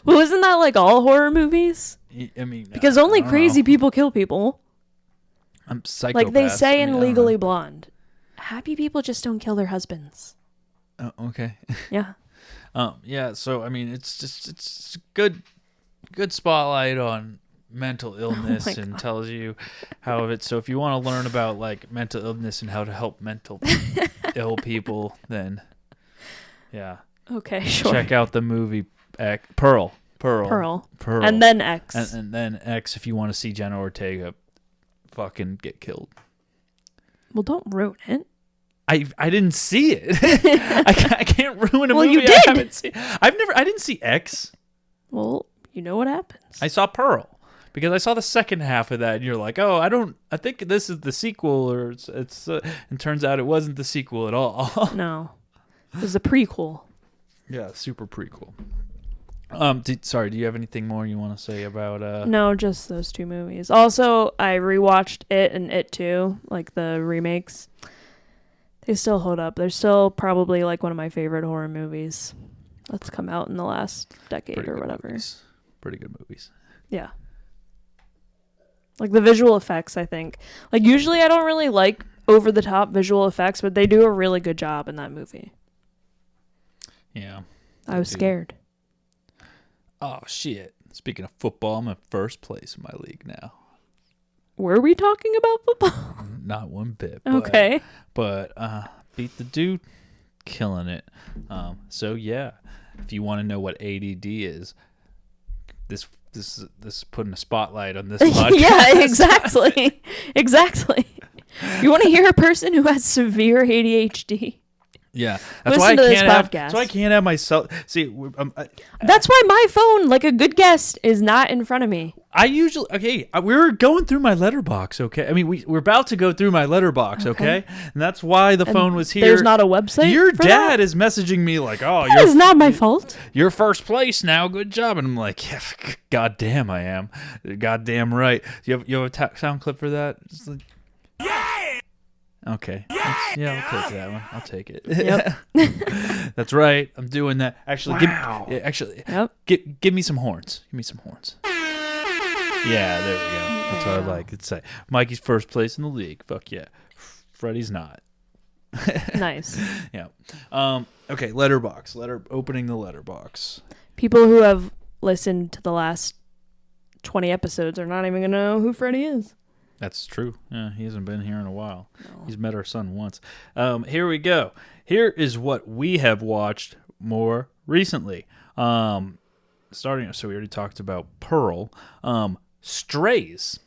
Well, isn't that like all horror movies? I mean, because only crazy people kill people. I'm psychopaths. Like they say in Legally Blonde, happy people just don't kill their husbands. Oh, okay. Yeah. Yeah. So I mean, it's good spotlight on mental illness and tells you how it. So if you want to learn about like mental illness and how to help mental ill people, then yeah. Okay, sure. Check out the movie Pearl, and then X, and then X if you want to see Jenna Ortega fucking get killed. Well, don't ruin it. I didn't see it. I can't ruin a movie you did. I haven't seen. I didn't see X. Well, you know what happens. I saw Pearl because I saw the second half of that, and you're like, oh, I think this is the sequel, or it's and turns out it wasn't the sequel at all. No, it was a prequel. Yeah, super prequel. Do you have anything more you want to say about? No, just those two movies. Also, I rewatched It and It 2, like the remakes. They still hold up. They're still probably like one of my favorite horror movies that's come out in the last decade or whatever. Movies. Pretty good movies. Yeah. Like the visual effects, I think. Like usually I don't really like over the top visual effects, but they do a really good job in that movie. Yeah. I was scared. Oh shit. Speaking of football, I'm in first place in my league now. Were we talking about football? Not one bit. Okay. But beat the dude, killing it. So yeah, if you want to know what ADD is, this is putting a spotlight on this podcast. Yeah, exactly. Exactly. You want to hear a person who has severe ADHD? Yeah, that's why I can't have. That's why I can't have myself. See, that's why my phone, like a good guest, is not in front of me. I usually we're going through my letterbox. Okay, I mean we're about to go through my letterbox. Okay, and that's why the phone was here. There's not a website. Your for dad that? is messaging me like, "Oh, it's not my fault. You're first place now. Good job." And I'm like, "Yeah, goddamn, I am. Goddamn right." You have a sound clip for that? Like, yeah. Okay. Yeah, I'll take that one. I'll take it. Yep. That's right. I'm doing that. Actually, wow. give me some horns. Give me some horns. Yeah, there we go. That's what I like. It's like Mikey's first place in the league. Fuck yeah. Freddie's not. Nice. Yeah. Okay, letterbox. Opening the letterbox. People who have listened to the last 20 episodes are not even going to know who Freddie is. That's true. Yeah, he hasn't been here in a while. No. He's met our son once. Here we go. Here is what we have watched more recently. Starting, so we already talked about Pearl. Strays.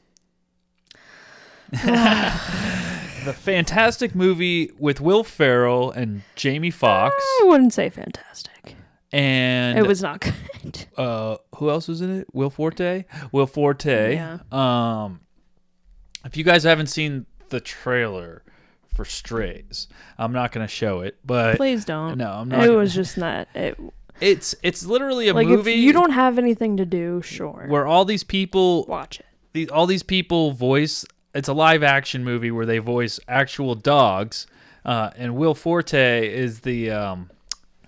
The fantastic movie with Will Ferrell and Jamie Foxx. I wouldn't say fantastic. And it was not good. Who else was in it? Will Forte. Yeah. If you guys haven't seen the trailer for Strays, I'm not going to show it, but please don't. No, I'm not. It was just not. It's literally a like movie. If you don't have anything to do, sure. Where all these people watch it. All these people voice. It's a live action movie where they voice actual dogs, and Will Forte is the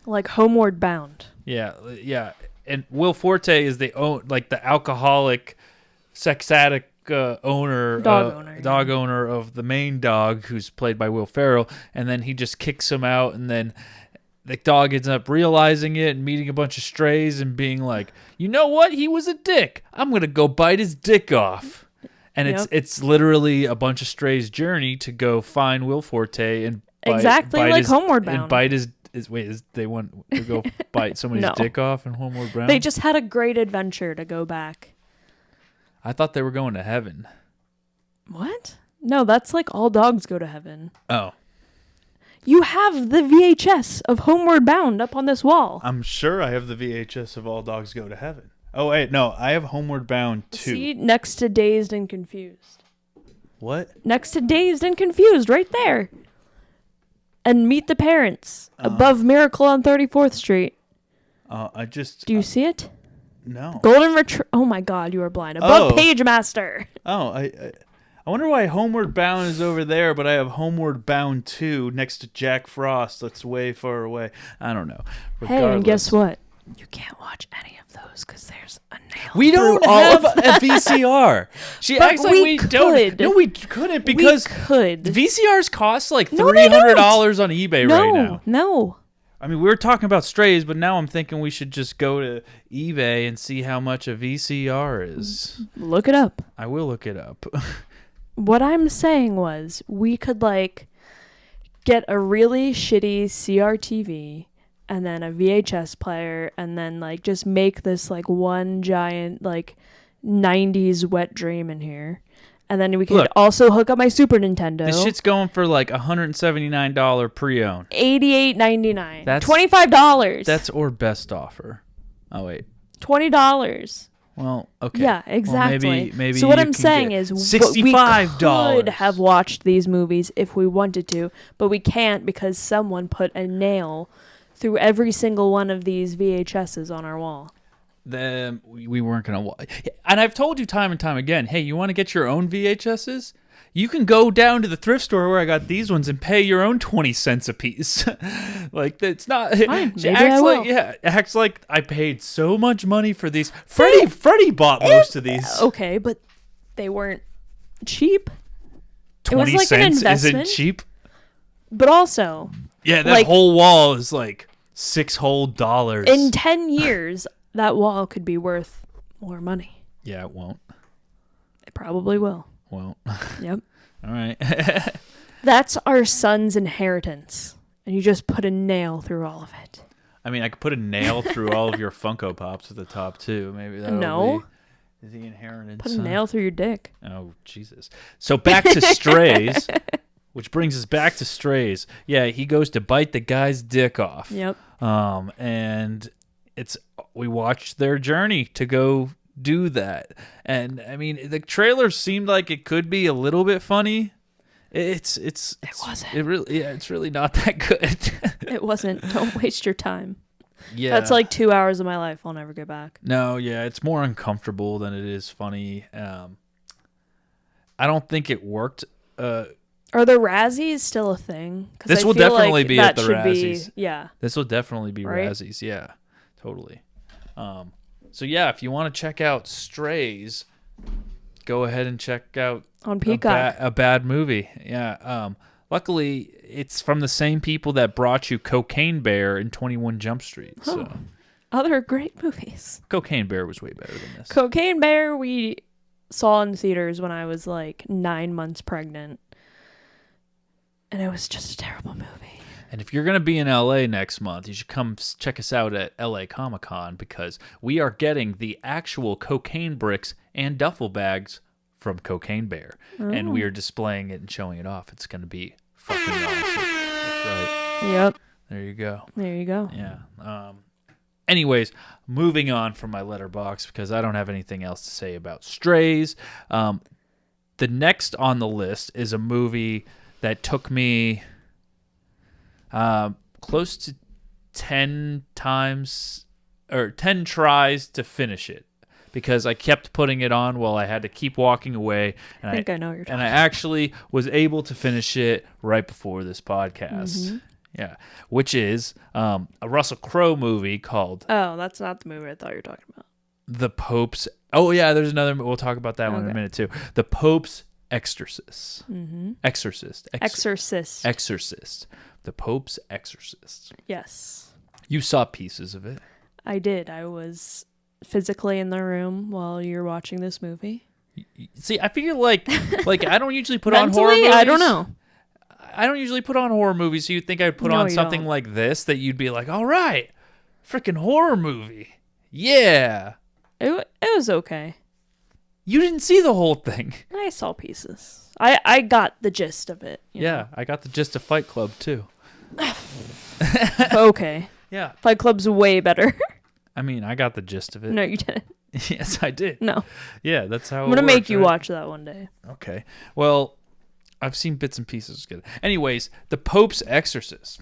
like Homeward Bound. Yeah, and Will Forte is the alcoholic, sex addict dog owner of the main dog, who's played by Will Ferrell, and then he just kicks him out, and then the dog ends up realizing it and meeting a bunch of strays and being like, you know what, he was a dick, I'm gonna go bite his dick off. And it's literally a bunch of strays' journey to go find Will Forte and bite like Homeward Bound. And bite his they want to go bite somebody's dick off in Homeward Bound? They just had a great adventure to go back. I thought they were going to heaven. What? No, that's like all dogs go to heaven. Oh. You have the VHS of Homeward Bound up on this wall. I'm sure I have the VHS of All Dogs Go to Heaven. Oh, wait, no, I have Homeward Bound 2. See, next to Dazed and Confused. What? Next to Dazed and Confused, right there. And Meet the Parents, above Miracle on 34th Street. Do you see it? No. Golden Retriever. Oh my God, you are blind. Above Page Master. Oh, I wonder why Homeward Bound is over there, but I have Homeward Bound 2 next to Jack Frost. That's way far away. I don't know. Hey, and guess what? You can't watch any of those because there's a nail. We don't have a VCR. She acts like we don't. No, we couldn't because VCRs cost like $300 on eBay right now. No. I mean, we were talking about Strays, but now I'm thinking we should just go to eBay and see how much a VCR is. Look it up. I will look it up. What I'm saying was we could get a really shitty CRTV and then a VHS player and then just make this one giant 90s wet dream in here. And then we could also hook up my Super Nintendo. This shit's going for $179 pre-owned. $88.99. That's $25. That's or best offer. Oh wait. $20. Well, okay. Yeah, exactly. Well, maybe so what I'm saying is $65. We could have watched these movies if we wanted to, but we can't because someone put a nail through every single one of these VHSs on our wall. Then we weren't going to watch. And I've told you time and time again, hey, you want to get your own VHSs? You can go down to the thrift store where I got these ones and pay your own 20 cents a piece. It's not. Fine, maybe I will. Acts like I paid so much money for these. Freddie bought most of these. Okay, but they weren't cheap. 20 cents isn't cheap. But also, yeah, that whole wall is $6 whole dollars. In 10 years, that wall could be worth more money. Yeah, it won't. It probably will. Won't. Yep. All right. That's our son's inheritance. And you just put a nail through all of it. I mean, I could put a nail through all of your Funko Pops at the top, too. Maybe that'll be the inheritance. Put a nail through your dick. Oh, Jesus. So back to Strays, which brings us back to Strays. Yeah, he goes to bite the guy's dick off. Yep. And we watched their journey to go do that. And I mean, the trailer seemed like it could be a little bit funny. It wasn't. It's really not that good. It wasn't. Don't waste your time. Yeah. That's 2 hours of my life I'll never get back. No, yeah, it's more uncomfortable than it is funny. I don't think it worked. Are the Razzies still a thing? This will definitely be at the Razzies. Yeah. This will definitely be Razzies. Yeah, totally. So yeah, if you want to check out Strays, go ahead and check out on Peacock a bad movie. Yeah. Luckily, it's from the same people that brought you Cocaine Bear and 21 Jump Street. So. Other great movies. Cocaine Bear was way better than this. Cocaine Bear we saw in theaters when I was like 9 months pregnant. And it was just a terrible movie. And if you're going to be in LA next month, you should come check us out at LA Comic-Con because we are getting the actual cocaine bricks and duffel bags from Cocaine Bear. And we are displaying it and showing it off. It's going to be fucking awesome. That's right. Yep. There you go. There you go. Yeah. Anyways, moving on from my letterbox because I don't have anything else to say about Strays. The next on the list is a movie that took me close to 10 times or 10 tries to finish it because I kept putting it on while I had to keep walking away. And I think I know what you're talking about. And I actually was able to finish it right before this podcast. Mm-hmm. Yeah, which is a Russell Crowe movie called... Oh, that's not the movie I thought you were talking about. The Pope's... Oh, yeah, there's another... We'll talk about that one in a minute, too. The Pope's Exorcist. Mm-hmm. Exorcist. Exorcist. The Pope's Exorcist. Yes. You saw pieces of it. I did. I was physically in the room while you were watching this movie. See, I figure like I don't usually put on horror movies. I don't know. I don't usually put on horror movies, so you'd think I'd put on something like this that you'd be like, all right, freaking horror movie. Yeah. It was okay. You didn't see the whole thing. I saw pieces. I got the gist of it. Yeah, I got the gist of Fight Club, too. Okay. Yeah. Fight Club's way better. I mean, I got the gist of it. No, you didn't. Yes, I did. No. Yeah, that's how I'm going to make you watch that one day. Okay. Well... I've seen bits and pieces. Anyways, The Pope's Exorcist.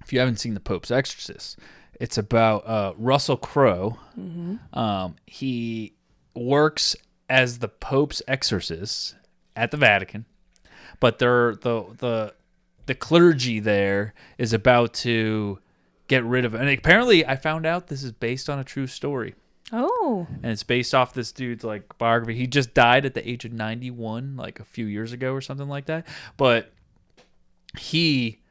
If you haven't seen The Pope's Exorcist, it's about Russell Crowe. Mm-hmm. He works as the Pope's exorcist at the Vatican, but the clergy there is about to get rid of it. And apparently, I found out this is based on a true story. Oh. And it's based off this dude's like biography. He just died at the age of 91, like a few years ago or something like that. But he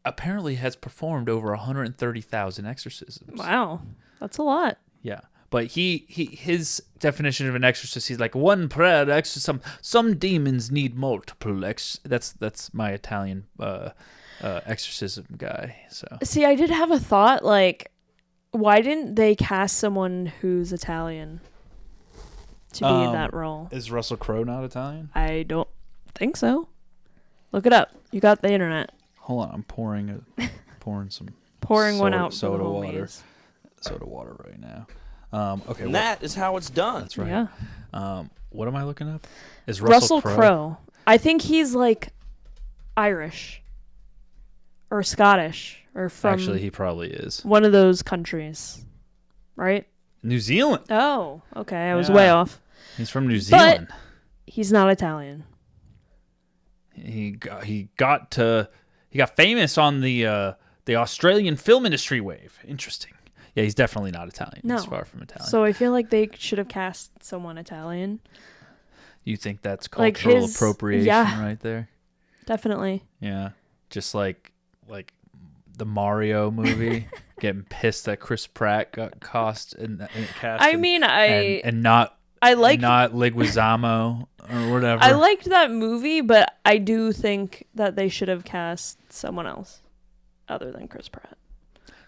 apparently has performed over 130,000 exorcisms. Wow. That's a lot. Yeah. But his definition of an exorcist, he's like one prayer exorcism. Some demons need multiple that's my Italian exorcism guy. So see, I did have a thought like, why didn't they cast someone who's Italian to be in that role? Is Russell Crowe not Italian? I don't think so. Look it up. You got the internet. Hold on, I'm pouring some one out soda for the water. homies. Soda water right now. Okay. And that is how it's done. That's right. Yeah. What am I looking up? Is Russell Crowe? I think he's like Irish or Scottish. Or from actually, he probably is one of those countries, right? New Zealand. Oh, okay. I was way off. He's from New Zealand. But he's not Italian. He got famous on the Australian film industry wave. Interesting. Yeah, he's definitely not Italian. No. He's far from Italian. So I feel like they should have cast someone Italian. You think that's cultural appropriation right there? Definitely. Yeah, just like the Mario movie, getting pissed that Chris Pratt got cast. I mean, and not Leguizamo or whatever. I liked that movie, but I do think that they should have cast someone else other than Chris Pratt.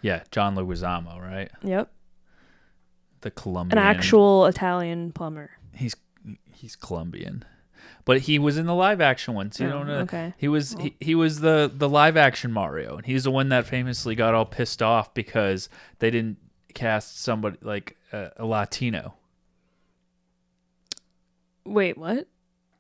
Yeah, John Leguizamo, right? Yep. The Colombian. An actual Italian plumber. He's Colombian. But he was in the live action one, so you don't know. Okay. He was the live action Mario, and he's the one that famously got all pissed off because they didn't cast somebody like a Latino. Wait, what?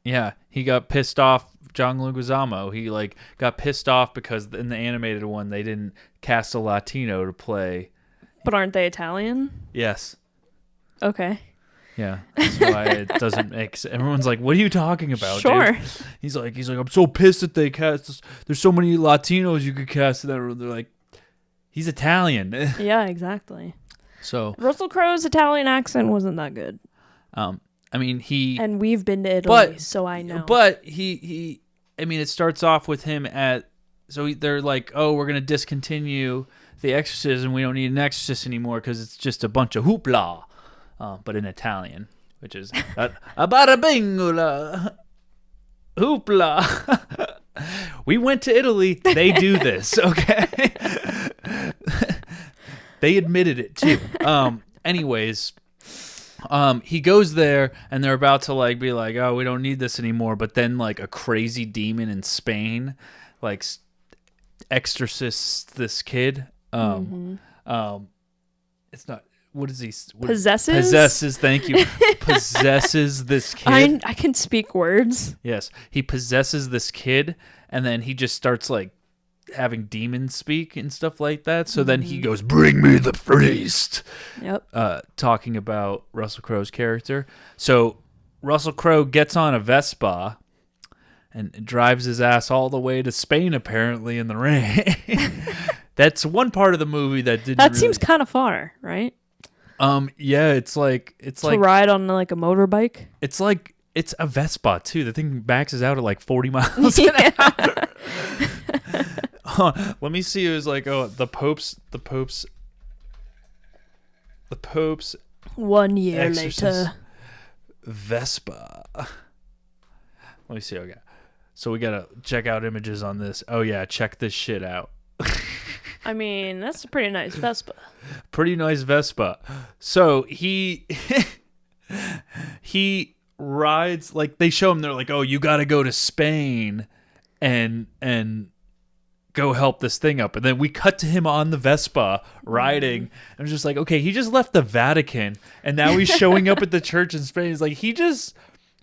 Yeah, he got pissed off. John Leguizamo, he got pissed off because in the animated one they didn't cast a Latino to play. But aren't they Italian? Yes. Okay. Yeah, that's why it doesn't make sense. Everyone's like, what are you talking about, Sure. dude? He's like, I'm so pissed that they cast this. There's so many Latinos you could cast that. They're like, he's Italian. Yeah, exactly. So Russell Crowe's Italian accent wasn't that good. I mean, and we've been to Italy, so I know. But I mean, it starts off with him they're like, oh, we're going to discontinue the exorcism. We don't need an exorcist anymore because it's just a bunch of hoopla, but in Italian, which is a barabingola, hoopla. We went to Italy. They do this, okay? They admitted it too. Anyways, he goes there and they're about to like be like, oh, we don't need this anymore. But then like a crazy demon in Spain, like exorcists this kid. It's not. What is he? Possesses? Possesses. Thank you. Possesses this kid. I can speak words. Yes, he possesses this kid, and then he just starts like having demons speak and stuff like that. So then he goes, "Bring me the priest." Yep. Talking about Russell Crowe's character. So Russell Crowe gets on a Vespa and drives his ass all the way to Spain, apparently in the rain. That's one part of the movie that didn't. That seems kind of far, right? Yeah, it's like to ride on like a motorbike. It's like it's a Vespa too. The thing maxes out at like 40 miles an hour. Let me see. It was like, oh, the Pope's 1 year exorcist later. Vespa. Let me see. Okay, so we gotta check out images on this. Oh yeah, check this shit out. I mean, that's a pretty nice Vespa. Pretty nice Vespa. So he rides, like they show him, they're like, oh, you got to go to Spain and go help this thing up. And then we cut to him on the Vespa riding. And I'm just like, okay, he just left the Vatican and now he's showing up at the church in Spain. It's like he just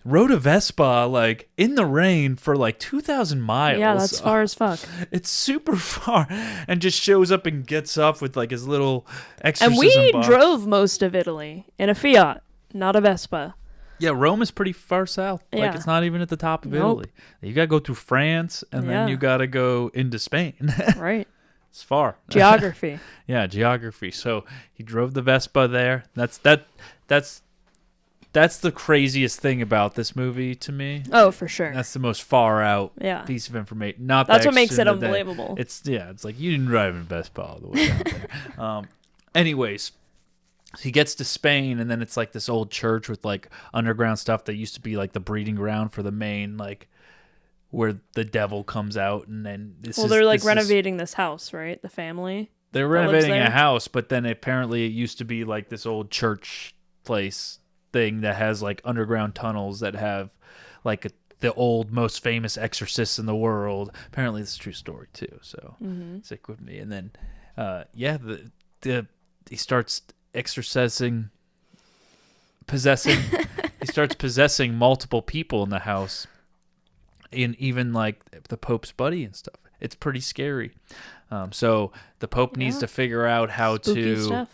rode a Vespa like in the rain for like 2,000 miles. Yeah, that's far as fuck. It's super far, and just shows up and gets off with like his little exorcism And we box. drove most of Italy in a Fiat, not a Vespa. Yeah, Rome is pretty far south. Yeah. Like it's not even at the top of Nope. Italy. You gotta go through France, and then you gotta go into Spain. Right. It's far. Geography. Yeah, geography. So he drove the Vespa there. That's the craziest thing about this movie to me. Oh, for sure. That's the most far out piece of information. Not that's the what makes it extra that- unbelievable. It's like you didn't drive in Vespa all the way down there. Anyways, he gets to Spain, and then it's like this old church with like underground stuff that used to be like the breeding ground for the main, like where the devil comes out, and then they're like renovating this house, right? The family. They're renovating a house, but then apparently it used to be like this old church place thing that has like underground tunnels that have like the old most famous exorcists in the world. Apparently it's a true story too, so stick with me. And then he starts possessing multiple people in the house, and even like the Pope's buddy and stuff. It's pretty scary. So the Pope needs to figure out how to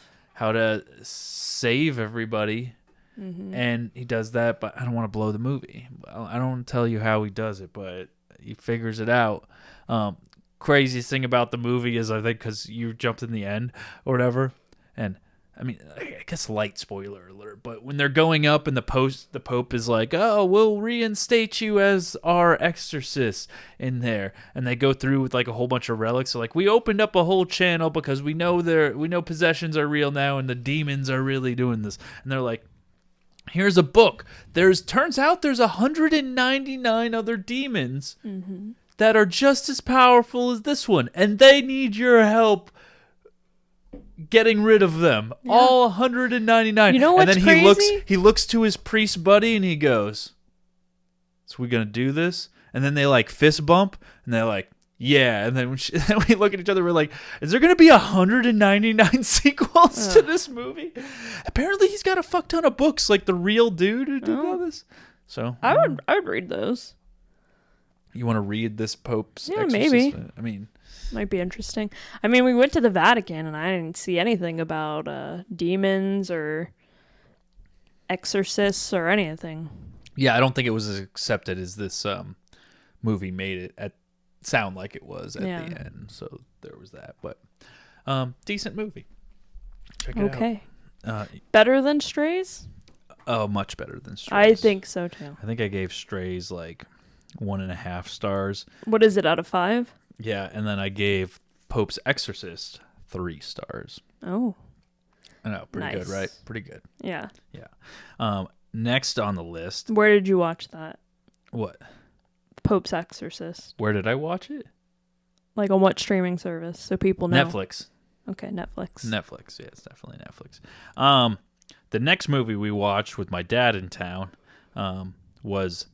save everybody. And he does that, but I don't want to blow the movie. I don't want to tell you how he does it, but he figures it out. Craziest thing about the movie is, I think, because you jumped in the end or whatever, and I mean, I guess light spoiler alert, but when they're going up and the Pope is like, oh, we'll reinstate you as our exorcist in there. And they go through with like a whole bunch of relics. So like, we opened up a whole channel because we know possessions are real now and the demons are really doing this. And they're like, here's a book. Turns out there's 199 other demons that are just as powerful as this one. And they need your help getting rid of them. Yeah. All 199. You know what's and then crazy? he looks to his priest buddy and he goes, so we gonna do this? And then they like fist bump and they're like, yeah. And then then we look at each other, we're like, is there gonna be 199 sequels to this movie? Apparently he's got a fuck ton of books, like the real dude who did all this. So I would read those. You want to read this Pope's Yeah, exorcist? maybe. I mean, might be interesting. I mean, we went to the Vatican and I didn't see anything about demons or exorcists or anything. Yeah, I don't think it was as accepted as this movie made it sound like it was at the end. So there was that, but decent movie. Check it out. Okay. Better than Strays? Oh, much better than Strays. I think so too. I think I gave Strays like 1.5 stars. What is it out of 5? Yeah, and then I gave Pope's Exorcist 3 stars. Oh. I know, pretty good, Nice. right? Pretty good. Yeah. Yeah. Next on the list. Where did you watch that? What? Pope's Exorcist. Where did I watch it? Like on what streaming service? So people know. Netflix. Okay, Netflix. Netflix. Yeah, it's definitely Netflix. The next movie we watched with my dad in town was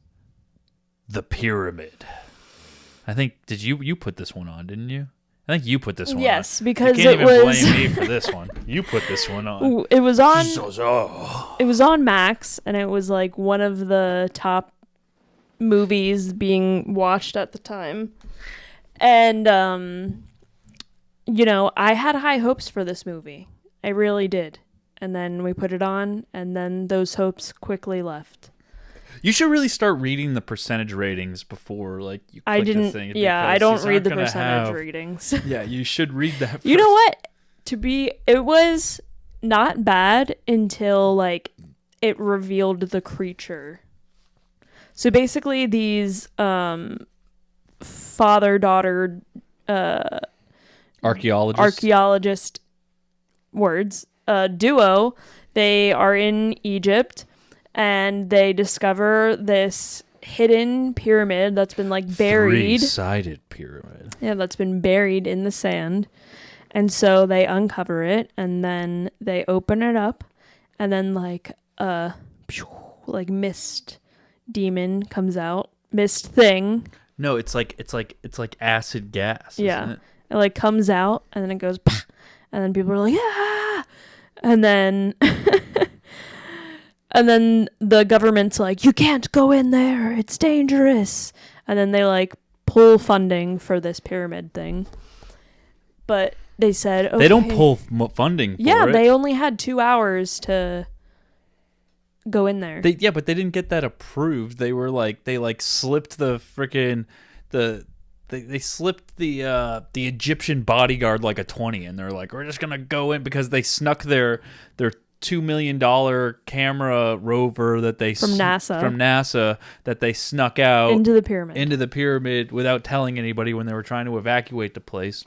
The Pyramid. I think you put this one on, didn't you? I think you put this one on. Yes, because you can't it even was blame me for this one. You put this one on. Ooh, it was on Oh. It was on Max, and it was like one of the top movies being watched at the time. And you know, I had high hopes for this movie. I really did. And then we put it on, and then those hopes quickly left. You should really start reading the percentage ratings before, like, you click I didn't. the thing. Yeah, I because don't these read aren't the gonna percentage ratings. Yeah, you should read that first. You know what? It was not bad until like it revealed the creature. So basically, these father-daughter archaeologist duo. They are in Egypt, and they discover this hidden pyramid that's been like buried. 3-sided pyramid. Yeah, that's been buried in the sand. And so they uncover it, and then they open it up, and then like mist demon comes out. Mist thing. No, it's like acid gas. Yeah. Isn't it? It like comes out, and then it goes, "Pah!" And then people are like, "Yeah!" And then and then the government's like, "You can't go in there. It's dangerous." And then they like pull funding for this pyramid thing. But they said, okay. They don't pull funding for it. They only had 2 hours to go in there. But they didn't get that approved. They were like, they slipped the freaking they slipped the Egyptian bodyguard like a 20, and they're like, we're just gonna go in because they snuck their $2 million camera rover that they from NASA that they snuck out into the pyramid without telling anybody when they were trying to evacuate the place.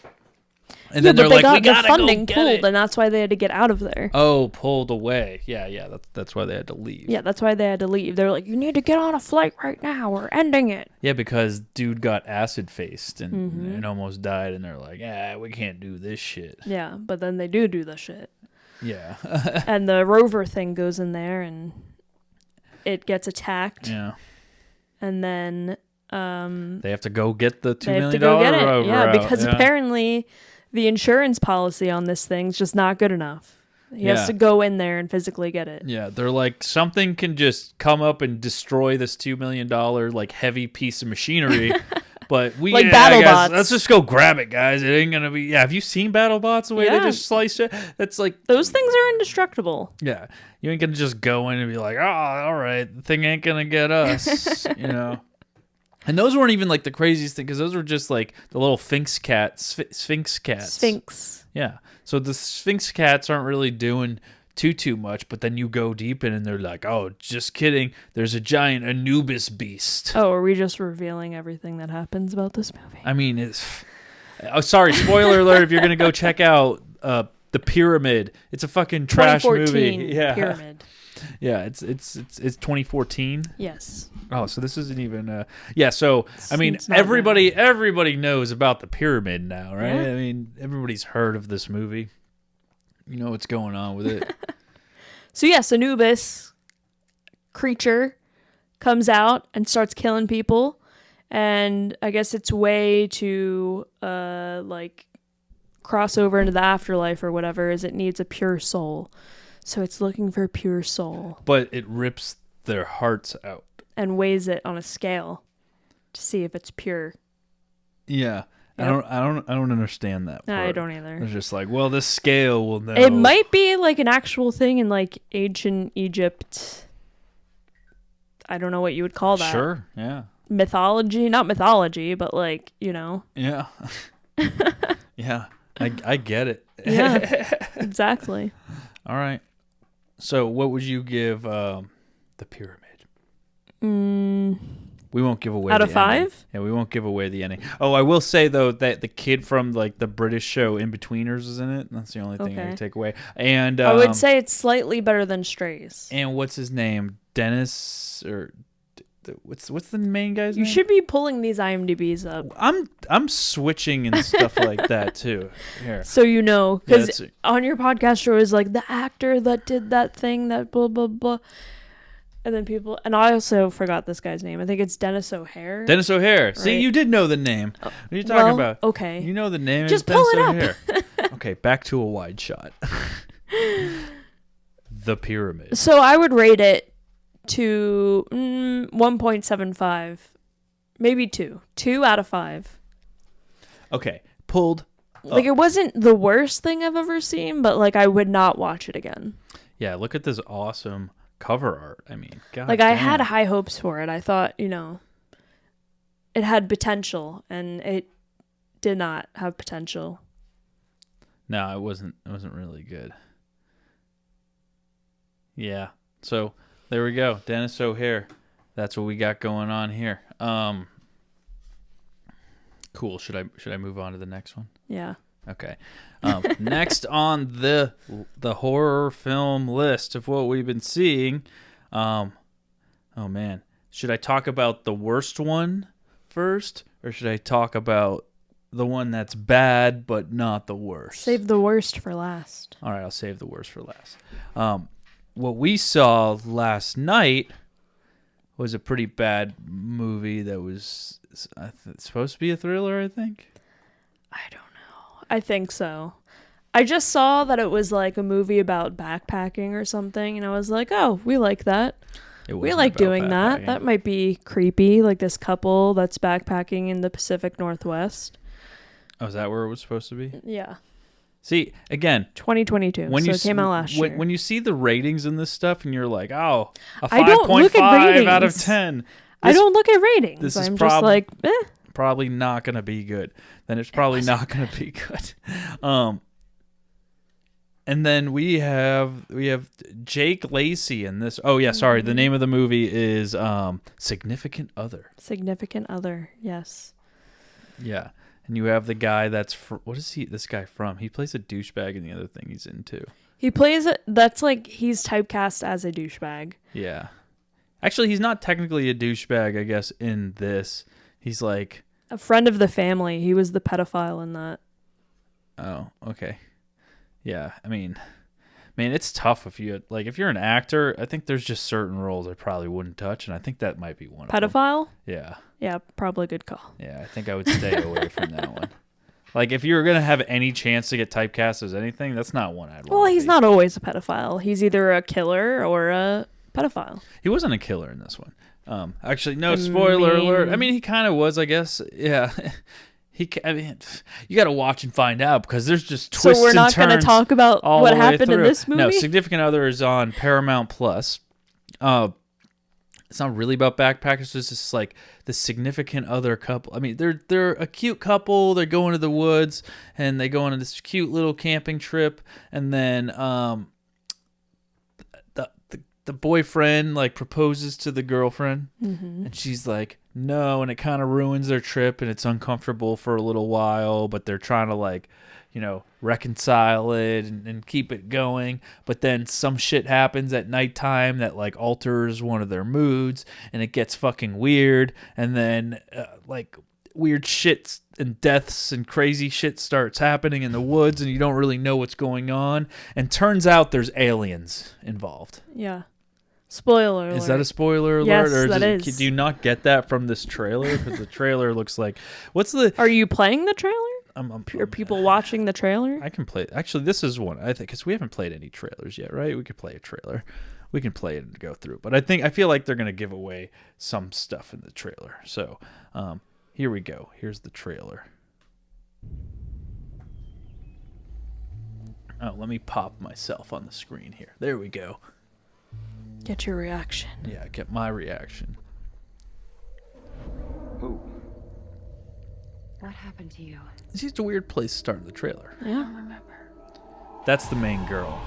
And then they're like, we got gotta the funding go get pulled, it. and that's why they had to get out of there. Oh, pulled away. Yeah. That's why they had to leave. Yeah, that's why they had to leave. They're like, you need to get on a flight right now. We're ending it. Yeah, because dude got acid faced and almost died, and they're like, we can't do this shit. Yeah, but then they do the shit. Yeah. And the rover thing goes in there, and it gets attacked. Yeah. And then they have to go get the $2 million rover. Yeah, out. because apparently the insurance policy on this thing's just not good enough. He has to go in there and physically get it. Yeah, they're like, something can just come up and destroy this $2 million like heavy piece of machinery. But we like BattleBots. Let's just go grab it, guys. It ain't gonna be. Yeah, have you seen BattleBots? The way they just slice it. That's like those things are indestructible. Yeah, you ain't gonna just go in and be like, oh, all right, the thing ain't gonna get us, you know. And those weren't even like the craziest thing, because those were just like the little Sphinx cats. Sphinx. Yeah. So the Sphinx cats aren't really doing too much, but then you go deep in and they're like, oh, just kidding. There's a giant Anubis beast. Oh, are we just revealing everything that happens about this movie? I mean, it's... Oh, sorry, spoiler alert if you're going to go check out The Pyramid. It's a fucking trash movie. Yeah. Pyramid. Yeah, it's 2014. Yes. Oh, so this isn't even so I mean everybody knows about The Pyramid now, right? Yeah. I mean, everybody's heard of this movie. You know what's going on with it. So yes, Anubis creature comes out and starts killing people, and I guess its way to like cross over into the afterlife or whatever is it needs a pure soul. So it's looking for a pure soul. But it rips their hearts out and weighs it on a scale to see if it's pure. Yeah. Yep. I don't understand that part. I don't either. It's just like, well, this scale will know. It might be like an actual thing in like ancient Egypt. I don't know what you would call that. Sure, yeah. Mythology, not mythology, but like, you know. Yeah. Yeah, I get it. Yeah, exactly. All right. So what would you give The Pyramid. Mm, We won't give away out the of 5? ending. Yeah, we won't give away the ending. Oh, I will say though that the kid from like the British show In-Betweeners is in it. That's the only thing I can take away. And I would say it's slightly better than Strays. And what's his name? Dennis or what's the main guy's name? You should be pulling these IMDb's up. I'm switching and stuff like that too. Here. So you know, because Yeah, on your podcast show is like the actor that did that thing that blah blah blah, and then people. And I also forgot this guy's name. I think it's Dennis O'Hare. Dennis O'Hare. Right? See, you did know the name. What are you talking about? Okay. You know the name. Just It's pull Dennis it O'Hare. Okay, back to a wide shot. The Pyramid. So I would rate it to 1.75, maybe 2. 2 out of 5. Okay, pulled. Like it wasn't the worst thing I've ever seen, but like I would not watch it again. Yeah, look at this awesome cover art. I mean, God Like I damn. had high hopes for it. I thought, it had potential, and it did not have potential. No, it wasn't really good. Yeah. So there we go. Dennis O'Hare. That's what we got going on here. Cool. Should I move on to the next one? Yeah. Okay. Next on the horror film list of what we've been seeing. Oh man. Should I talk about the worst one first, or should I talk about the one that's bad but not the worst? Save the worst for last. All right, I'll save the worst for last. What we saw last night was a pretty bad movie that was supposed to be a thriller, I think. I don't know. I think so. I just saw that it was like a movie about backpacking or something, and I was like, oh, we like that. We like doing that. That might be creepy, like this couple that's backpacking in the Pacific Northwest. Oh, is that where it was supposed to be? Yeah. See, again, 2022. So it came out last year. When you see the ratings in this stuff and you're like, oh, a I don't look at 5.5 out of ratings. 10. I don't look at ratings. This is I'm just like, probably not going to be good. Then it's probably not going to be good. And then we have Jake Lacey in this. Oh yeah, sorry. The name of the movie is Significant Other. Significant Other. Yes. Yeah. And you have the guy that's what is this guy from? He plays a douchebag in the other thing he's in too. He plays it. That's like he's typecast as a douchebag. Yeah. Actually, he's not technically a douchebag, I guess, in this. He's like a friend of the family. He was the pedophile in that. Oh, okay. Yeah, I mean, it's tough if you're an actor. I think there's just certain roles I probably wouldn't touch, and I think that might be one of them. Pedophile? Yeah. Yeah, probably a good call. Yeah, I think I would stay away from that one. Like, if you were going to have any chance to get typecast as anything, that's not one I'd want. Well, he's not always a pedophile. He's either a killer or a pedophile. He wasn't a killer in this one. Actually, no, spoiler alert. I mean, he kind of was, I guess. Yeah. You got to watch and find out because there's just twists and turns. So we're not going to talk about what happened in this movie? No, Significant Other is on Paramount Plus. It's not really about backpackers. It's just like the significant other couple. I mean, they're a cute couple. They go into the woods and they go on this cute little camping trip, and then the boyfriend like proposes to the girlfriend, and she's like, no, and it kind of ruins their trip, and it's uncomfortable for a little while, but they're trying to reconcile it and keep it going. But then some shit happens at nighttime that like alters one of their moods, and it gets fucking weird, and then weird shit and deaths and crazy shit starts happening in the woods, and you don't really know what's going on, and turns out there's aliens involved. Yeah. Spoiler alert. Is that a spoiler alert? Yes, or that is. Do you not get that from this trailer? Because the trailer looks like... Are you playing the trailer? Are people watching the trailer? I can play... Actually, this is one, I think, because we haven't played any trailers yet, right? We could play a trailer. We can play it and go through. But I feel like they're going to give away some stuff in the trailer. So, here we go. Here's the trailer. Oh, let me pop myself on the screen here. There we go. Get your reaction. Yeah, get my reaction. Ooh. What happened to you? It's just a weird place to start the trailer. Yeah. That's the main girl.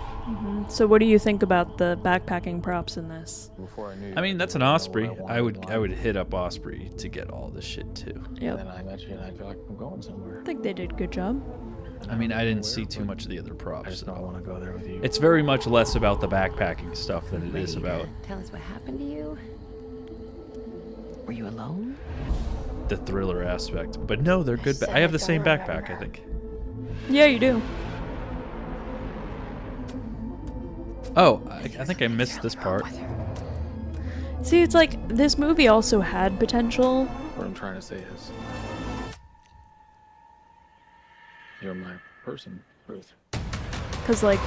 So what do you think about the backpacking props in this? I mean, that's an Osprey. I would hit up Osprey to get all this shit too. Yep. And then I met you and I feel like I'm going somewhere. I think they did a good job. I mean, I didn't see too much of the other props. I just don't want to go there with you. It's very much less about the backpacking stuff than it is about Tell us what happened to you. Were you alone? the thriller aspect. But no, they're good. I have the same backpack, I think. Yeah, you do. Oh, I think I missed this part. See, it's like this movie also had potential. What I'm trying to say is, you're my person, Ruth. Because, like,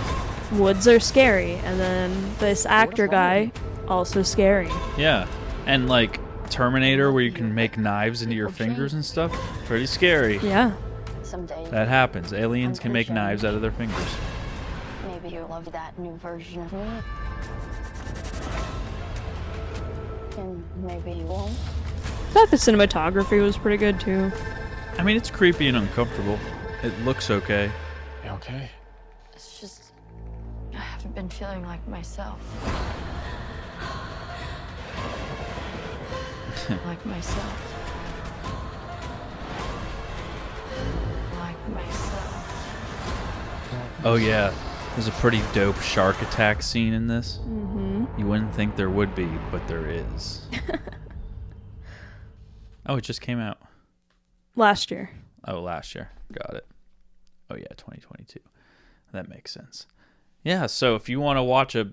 woods are scary, and then this actor guy, also scary. Yeah, and like Terminator, where you can make knives into your fingers and stuff, pretty scary. Yeah. Someday. That happens. Aliens can make knives out of their fingers. Maybe you'll love that new version of me. And maybe you won't. I thought the cinematography was pretty good, too. I mean, it's creepy and uncomfortable. It looks okay. You okay? It's just, I haven't been feeling like myself. Like myself. Like myself. Oh yeah, there's a pretty dope shark attack scene in this. Mm-hmm. You wouldn't think there would be, but there is. Oh, it just came out. Last year. Oh, last year. Got it. Oh yeah, 2022. That makes sense. Yeah, so if you want to watch a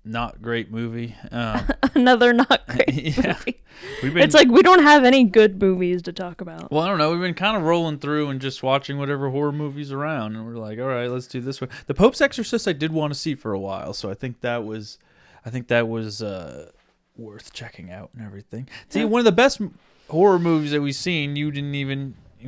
not great movie, another not great movie. It's like we don't have any good movies to talk about. Well, I don't know. We've been kind of rolling through and just watching whatever horror movies around, and we're like, all right, let's do this one. The Pope's Exorcist I did want to see for a while, so I think that was worth checking out and everything. See, one of the best horror movies that we've seen, you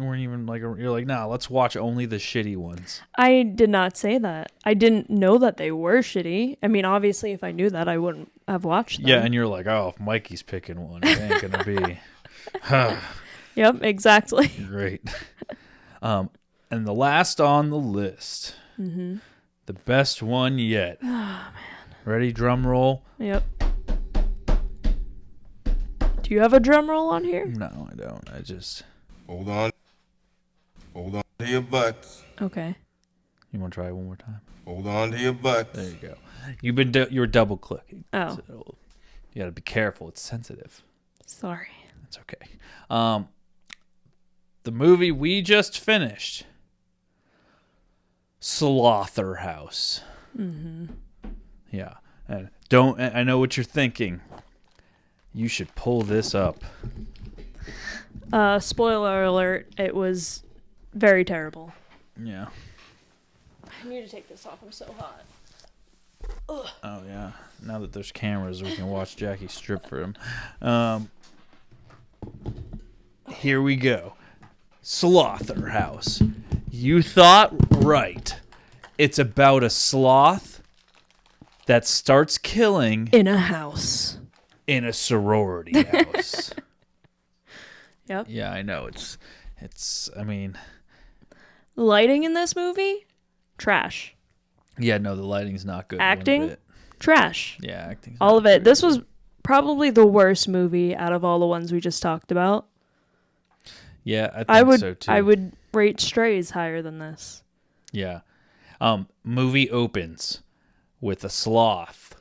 weren't even like, you're like, nah, let's watch only the shitty ones. I did not say that. I didn't know that they were shitty. I mean, obviously, if I knew that, I wouldn't have watched them. Yeah, and you're like, oh, if Mikey's picking one, it ain't gonna be. Yep, exactly. Great. And the last on the list, the best one yet. Oh man. Ready? Drum roll. Yep. Do you have a drum roll on here? No, I don't. I just. Hold on to your butts. Okay. You want to try it one more time? Hold on to your butts. There you go. You were double clicking. Oh. So you got to be careful. It's sensitive. Sorry. That's okay. The movie we just finished, Slotherhouse. Mm-hmm. Yeah. And I know what you're thinking. You should pull this up. Spoiler alert, it was very terrible. Yeah. I need to take this off. I'm so hot. Ugh. Oh, yeah. Now that there's cameras, we can watch Jackie strip for him. Here we go. Slotherhouse. You thought right. It's about a sloth that starts killing in a house. In a sorority house. Yep. Yeah, I know. I mean, the lighting in this movie, trash. Yeah, no, the lighting's not good. Acting, trash. Yeah, acting. All of it. This was probably the worst movie out of all the ones we just talked about. Yeah, I think so too. I would rate Strays higher than this. Yeah. Movie opens with a sloth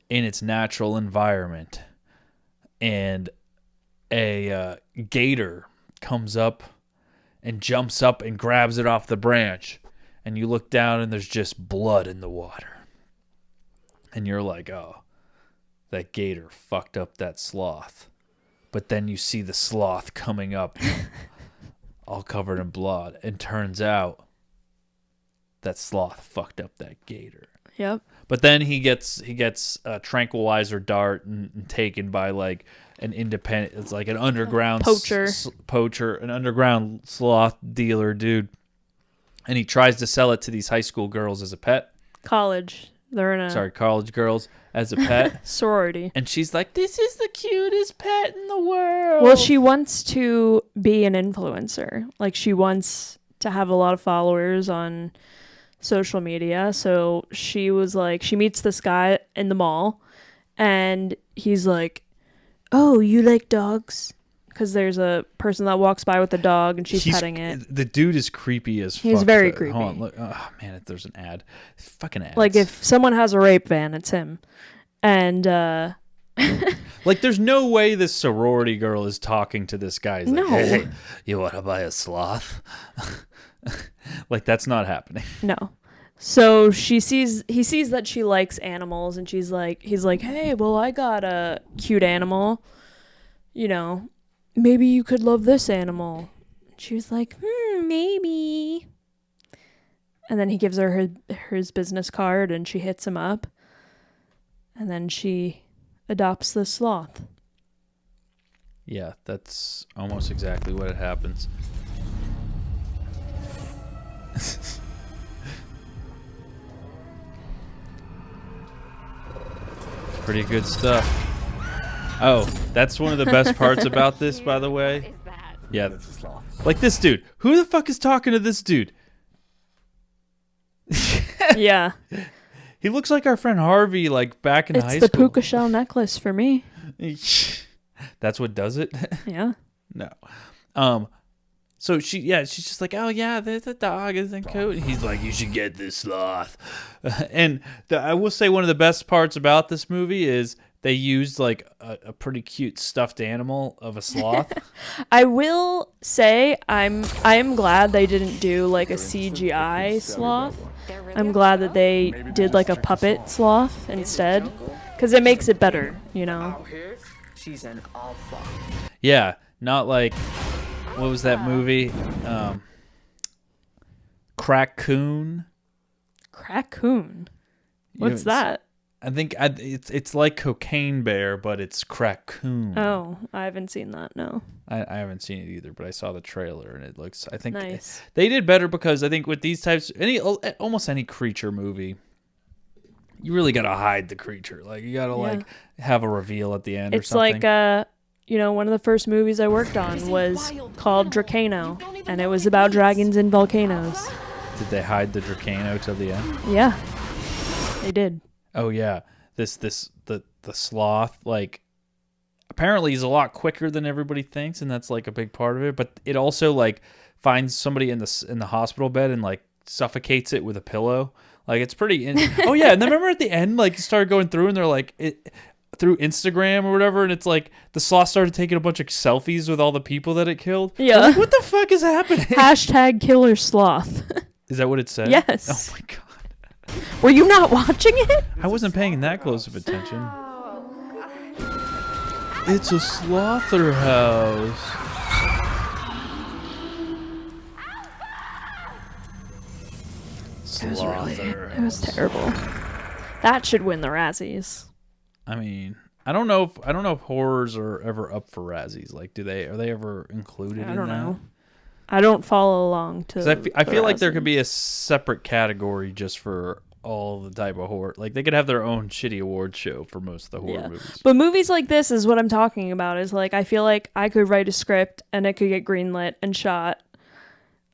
in its natural environment, and a gator comes up and jumps up and grabs it off the branch, and you look down and there's just blood in the water, and you're like, oh, that gator fucked up that sloth. But then you see the sloth coming up all covered in blood, and turns out that sloth fucked up that gator. Yep. But then he gets a tranquilizer dart and taken by like an independent. It's like an underground poacher, an underground sloth dealer dude, and he tries to sell it to these high school girls as a pet. College. They're in a college girls as a pet. Sorority. And she's like, "This is the cutest pet in the world." Well, she wants to be an influencer. Like, she wants to have a lot of followers on social media. So she was like, she meets this guy in the mall, and he's like, "Oh, you like dogs?" Because there's a person that walks by with a dog, and she's petting it. The dude is creepy as fuck. He's very creepy. Hold on, look. Oh man, there's an ad. Fucking ads. Like if someone has a rape van, it's him. And like, there's no way this sorority girl is talking to this guy. He's like, No. hey, you want to buy a sloth? Like, that's not happening. No. So he sees that she likes animals, and he's like, "Hey, well, I got a cute animal. You know, maybe you could love this animal." She was like, maybe. And then he gives her his business card, and she hits him up. And then she adopts the sloth. Yeah, that's almost exactly what it happens. Pretty good stuff. Oh, that's one of the best parts about this, by the way. Yeah, like this dude. Who the fuck is talking to this dude? Yeah. He looks like our friend Harvey, like back in high school. It's the puka shell necklace for me. That's what does it? Yeah. No. So she's just like, "Oh yeah, the dog isn't cute." He's like, "You should get this sloth." And I will say one of the best parts about this movie is they used like a pretty cute stuffed animal of a sloth. I will say I am glad they didn't do like a CGI sloth. I'm glad that they did like a puppet sloth instead, because it makes it better, you know. She's an alpha. Yeah, not like, what was that movie? Crackoon. Crackoon. What's that? I think it's like Cocaine Bear, but it's Crackoon. Oh, I haven't seen that. No. I haven't seen it either, but I saw the trailer and it looks. I think nice. They did better, because I think with these types, almost any creature movie, you really gotta hide the creature. Like you gotta like have a reveal at the end. It's or something. like one of the first movies I worked on was called Dracano, and it was about dragons and volcanoes. Did they hide the Dracano till the end? Yeah, they did. Oh yeah, the sloth, like, apparently he's a lot quicker than everybody thinks, and that's like a big part of it. But it also like finds somebody in the hospital bed and like suffocates it with a pillow. Like it's pretty. Oh yeah, and then remember at the end, like you started going through, and they're like through Instagram or whatever, and it's like the sloth started taking a bunch of selfies with all the people that it killed. Yeah. Like, what the fuck is happening? # killer sloth. Is that what it said? Yes. Oh my god. Were you not watching it? I wasn't paying that close of attention. It's a Slotherhouse. It was terrible. That should win the Razzies. I mean, I don't know if horrors are ever up for Razzies. Like, are they ever included in that? I don't know. I don't follow along to. I feel like there could be a separate category just for all the type of horror. Like they could have their own shitty award show for most of the horror movies. But movies like this is what I'm talking about. Is like I feel like I could write a script and it could get greenlit and shot.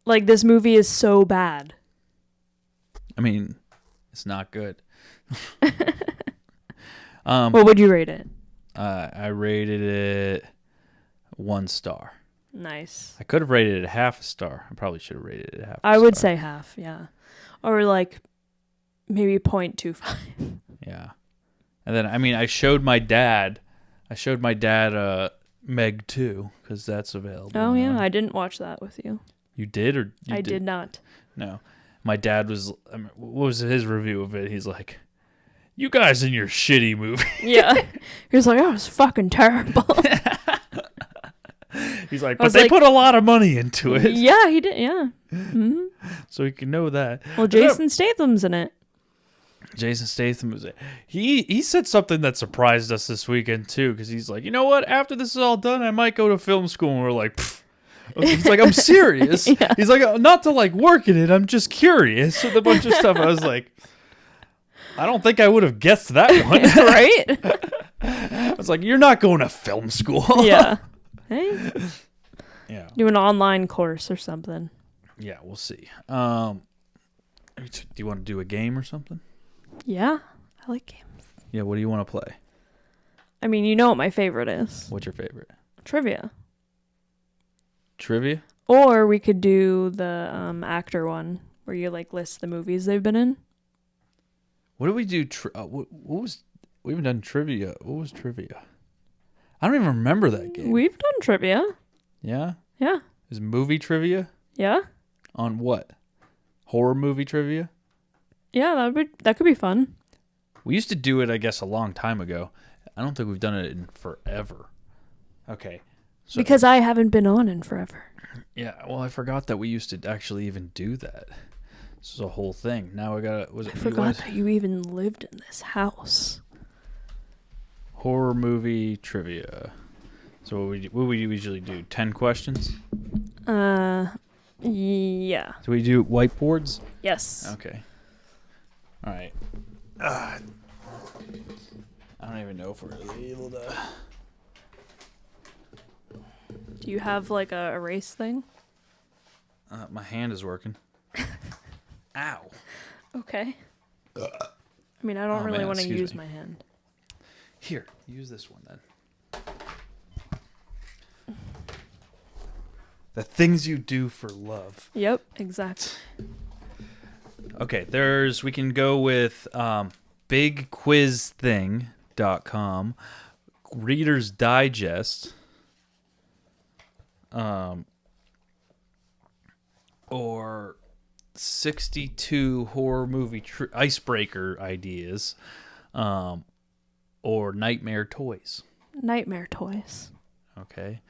Like this movie is so bad. I mean, it's not good. What would you rate it? I rated it 1 star. Nice. I could have rated it half a star. I probably should have rated it half a star. I would say half, yeah. Or like maybe 0.25. Yeah. And then, I mean, I showed my dad Meg 2, because that's available. Oh, yeah. I didn't watch that with you. You did, or you I did not. No. My dad was, what was his review of it? He's like, "You guys in your shitty movie." Yeah. He was like, "Oh, it was fucking terrible." He's like, "But they put a lot of money into it." Yeah, he did. Yeah. Mm-hmm. So you can know that. Well, Jason Statham's in it. Jason Statham was it. He said something that surprised us this weekend too, because he's like, "You know what? After this is all done, I might go to film school." And we're like, pfft. He's like, "I'm serious." Yeah. He's like, "Not to like work in it. I'm just curious." With a bunch of stuff. I was like, I don't think I would have guessed that one. Right? I was like, "You're not going to film school." Yeah. Hey. Yeah. Do an online course or something. Yeah, we'll see. Do you want to do a game or something? Yeah, I like games. Yeah, what do you want to play? I mean, you know what my favorite is. What's your favorite? Trivia. Trivia? Or we could do the actor one where you like list the movies they've been in. What did we do? What was? We haven't done trivia. What was trivia? I don't even remember that game. We've done trivia. Yeah? Yeah. Is movie trivia? Yeah. On what? Horror movie trivia? Yeah, that could be fun. We used to do it, I guess, a long time ago. I don't think we've done it in forever. Okay. So, because I haven't been on in forever. Yeah, well, I forgot that we used to actually even do that. This is a whole thing. Now I got I forgot that you even lived in this house. Horror movie trivia. So what we usually do? 10 questions? Yeah. So we do whiteboards? Yes. Okay. All right. I don't even know if we're really able to. Do you have like a erase thing? My hand is working. Ow. Okay. I mean, I don't really want to use my hand. Here, use this one then. The things you do for love. Yep, exactly. Okay, we can go with bigquizthing.com, Reader's Digest, or 62 horror movie icebreaker ideas, or Nightmare Toys. Nightmare Toys. Okay.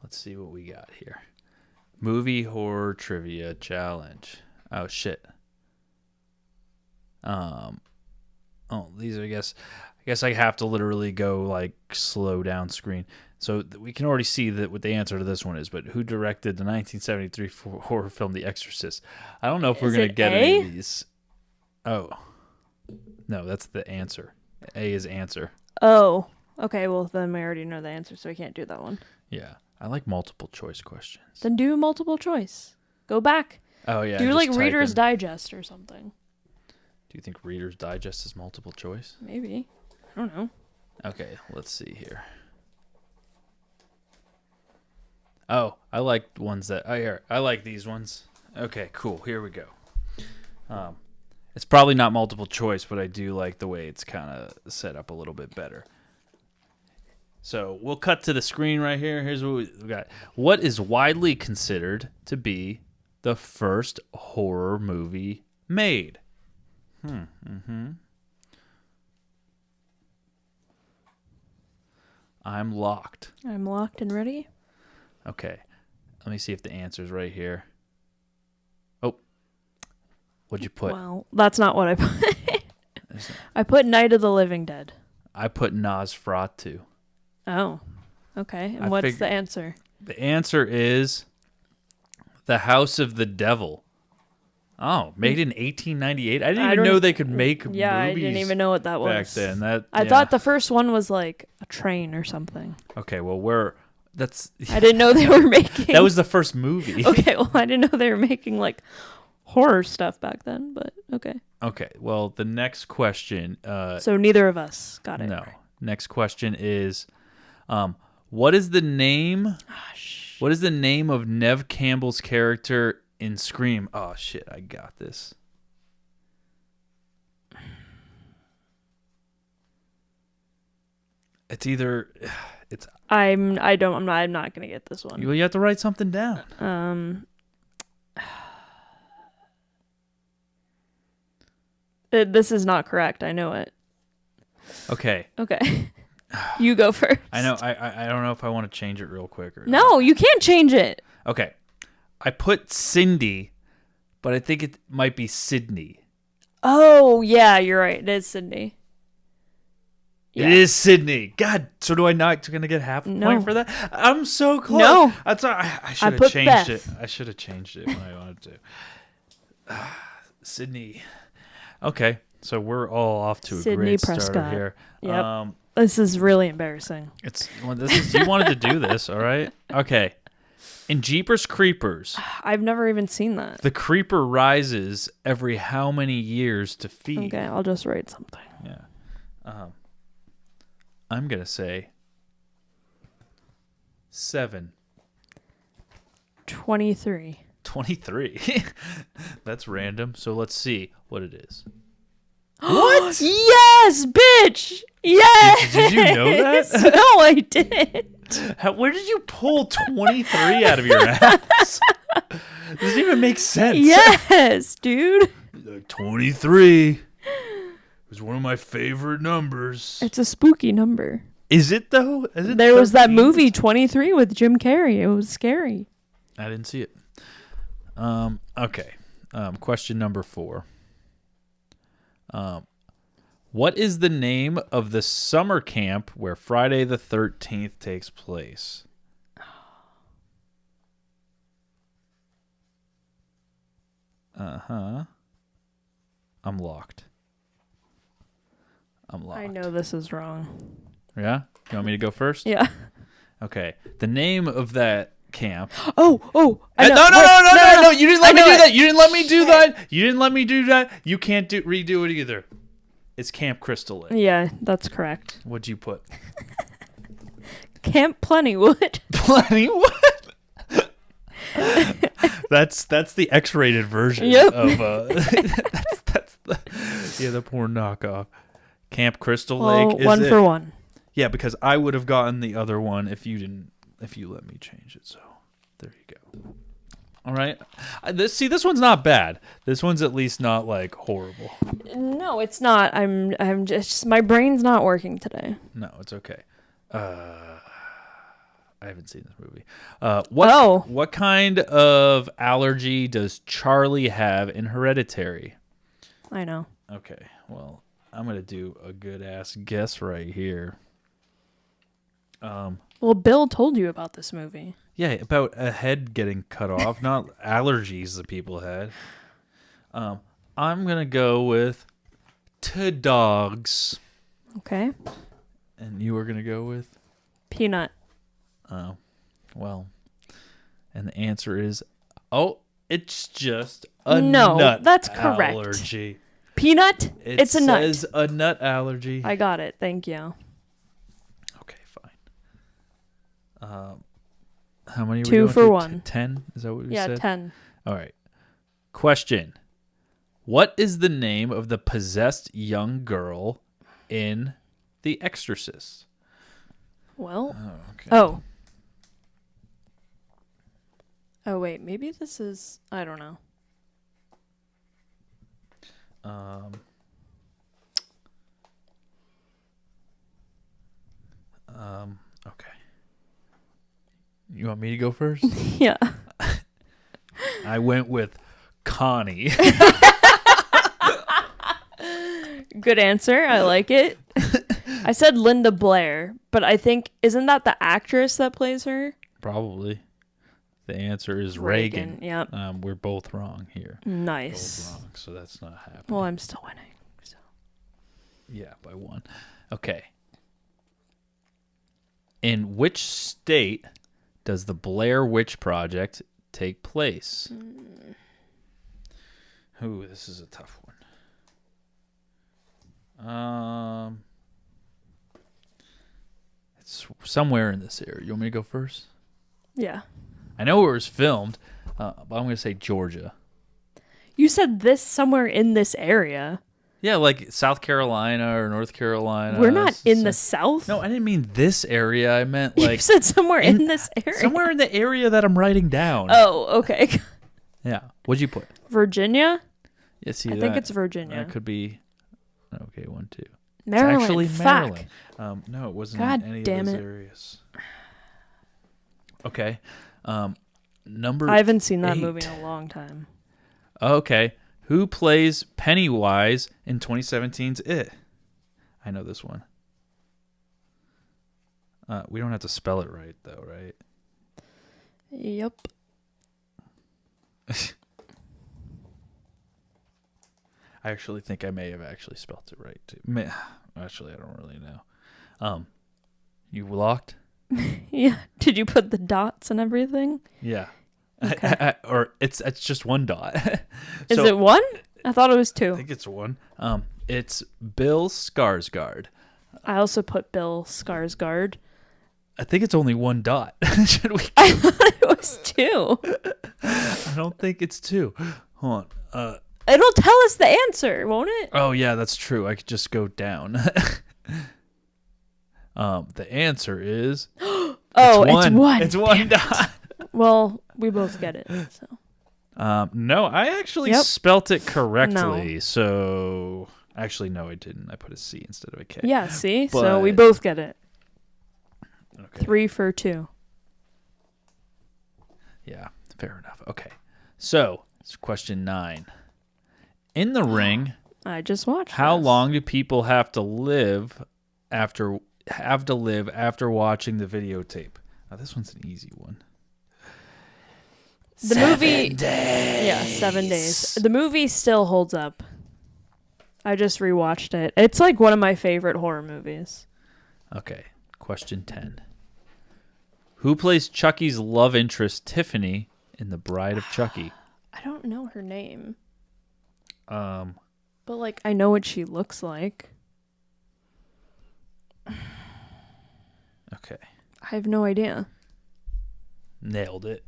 Let's see what we got here. Movie horror trivia challenge. Oh shit. These are, I guess I have to literally go like slow down screen. So we can already see that what the answer to this one is, but who directed the 1973 horror film The Exorcist? I don't know if we're going to get any of these. Oh. No, that's the answer. A is answer. Oh. Okay, well then we already know the answer, so we can't do that one. Yeah. I like multiple choice questions. Then do multiple choice. Go back. Oh, yeah. Do like Reader's Digest or something. Do you think Reader's Digest is multiple choice? Maybe. I don't know. Okay, let's see here. Oh, I like ones that... Oh, here. I like these ones. Okay, cool. Here we go. It's probably not multiple choice, but I do like the way it's kind of set up a little bit better. So we'll cut to the screen right here. Here's what we got. What is widely considered to be the first horror movie made? I'm locked. I'm locked and ready. Okay. Let me see if the answer's right here. Oh. What'd you put? Well, that's not what I put. I put Night of the Living Dead. I put Nosferatu. Oh, okay. And what's the answer? The answer is The House of the Devil. Oh, made in 1898. I didn't even know they could make movies. Yeah, I didn't even know what that was back then. I thought the first one was like a train or something. Okay, well I didn't know they were making. That was the first movie. Okay, well I didn't know they were making like horror stuff back then, but okay. Okay, well the next question. So neither of us got it. No. Right. Next question is. What is the name? What is the name of Neve Campbell's character in Scream? Oh shit, I got this. It's either I'm not gonna get this one. You have to write something down. This is not correct. I know it. Okay. Okay. You go first. I know. I don't know if I want to change it real quick or no. You can't change it. Okay. I put Cindy, but I think it might be Sydney. Oh yeah, you're right. It is Sydney. Yeah. It is Sydney. God, so do I not going to get half a point for that? I'm so close. No. That's I should have changed it. I should have changed it when I wanted to. Sydney. Okay, so we're all off to a Sydney great Prescott. start here. Yep. This is really embarrassing. You wanted to do this, all right? Okay. In Jeepers Creepers, I've never even seen that. the creeper rises every how many years to feed? Okay, I'll just write something. Yeah. I'm going to say 7. 23. 23. That's random. So let's see what it is. What? Yes, bitch. Yes. Did you know that? No, I didn't. Where did you pull 23 out of your ass? Doesn't even make sense. Yes, dude. 23 was one of my favorite numbers. It's a spooky number. Is it though? Is it there was that 13? movie 23 with Jim Carrey. It was scary. I didn't see it. Okay. Question number 4. What is the name of the summer camp where Friday the 13th takes place? I'm locked. I know this is wrong. Yeah? You want me to go first? Yeah. Okay. The name of that camp. Oh. I know. No. You didn't let me do that. You didn't let me do that. You didn't let me do that. You can't redo it either. It's Camp Crystal Lake. Yeah, that's correct. What'd you put? Camp Plentywood. Plentywood? That's the X-rated version of that's the porn knockoff. Camp Crystal Lake is one for one. Yeah, because I would have gotten the other one if you let me change it. So there you go. All right. This one's not bad. This one's at least not like horrible. No, it's not. I'm just my brain's not working today. No, it's okay. I haven't seen this movie. What kind of allergy does Charlie have in Hereditary? I know. Okay. Well, I'm going to do a good ass guess right here. Well, Bill told you about this movie. Yeah, about a head getting cut off, not allergies that people had. I'm going to go with to dogs. Okay. And you were going to go with? Peanut. Oh, well. And the answer is, it's just a nut that's correct. allergy. Peanut? It's a nut. It says a nut allergy. I got it. Thank you. Okay, fine. How many? 2 for 1. 10? Is that what we said? Yeah, 10. All right. Question. What is the name of the possessed young girl in The Exorcist? Well. Okay. Oh, wait. Maybe this is... I don't know. Okay. You want me to go first? Yeah. I went with Connie. Good answer. I like it. I said Linda Blair, but I think, isn't that the actress that plays her? Probably. The answer is Reagan. Yep. We're both wrong here. Nice. Both wrong, so that's not happening. Well, I'm still winning. So. Yeah, by 1. Okay. In which state does the Blair Witch Project take place? Ooh, this is a tough one. It's somewhere in this area. You want me to go first? Yeah. I know where it was filmed, but I'm going to say Georgia. You said this somewhere in this area. Yeah, like South Carolina or North Carolina. We're not in the South. No, I didn't mean this area. I meant like... You said somewhere in this area. Somewhere in the area that I'm writing down. Oh, okay. Yeah. What'd you put? Virginia? Yeah, see I think it's Virginia. That could be... Okay, 1, 2. Maryland. It's actually Fuck. Maryland. No, it wasn't God in any damn of those it. areas. Okay. Number I haven't seen that 8. movie in a long time. Okay. Who plays Pennywise in 2017's It? I know this one. We don't have to spell it right, though, right? Yep. I actually think I may have actually spelt it right, too. Actually, I don't really know. You locked? Yeah. Did you put the dots and everything? Yeah. Okay. Or it's just one dot. Is it one? I thought it was two. I think it's one. It's Bill Skarsgård. I also put Bill Skarsgård. I think it's only one dot. Should we? I thought it was two. I don't think it's two. Hold on. It'll tell us the answer, won't it? Oh yeah, that's true. I could just go down. The answer is. It's one. It's one dot. Well, we both get it. So. No, I actually spelt it correctly. So actually, no, I didn't. I put a C instead of a K. Yeah, see? So we both get it. Okay. 3 for 2. Yeah, fair enough. Okay. So, it's question 9. In the ring, I just watched. How long do people have to live after watching the videotape? Now, this one's an easy one. The movie, yeah, 7 days. The movie still holds up. I just rewatched it. It's like one of my favorite horror movies. Okay, question 10. Who plays Chucky's love interest, Tiffany, in The Bride of Chucky? I don't know her name. But But like, I know what she looks like. Okay. I have no idea. Nailed it.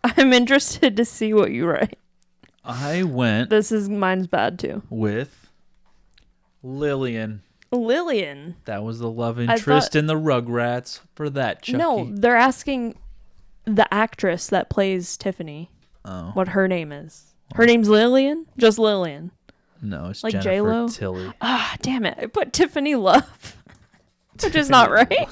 I'm interested to see what you write. I went. Mine's bad too. With Lillian. Lillian. That was the love interest in the Rugrats for that Chucky. No, they're asking the actress that plays Tiffany what her name is. Her name's Lillian? Just Lillian. No, it's like Jennifer J-Lo? Tilly. Ah, damn it. I put Tiffany Love. Which is not right.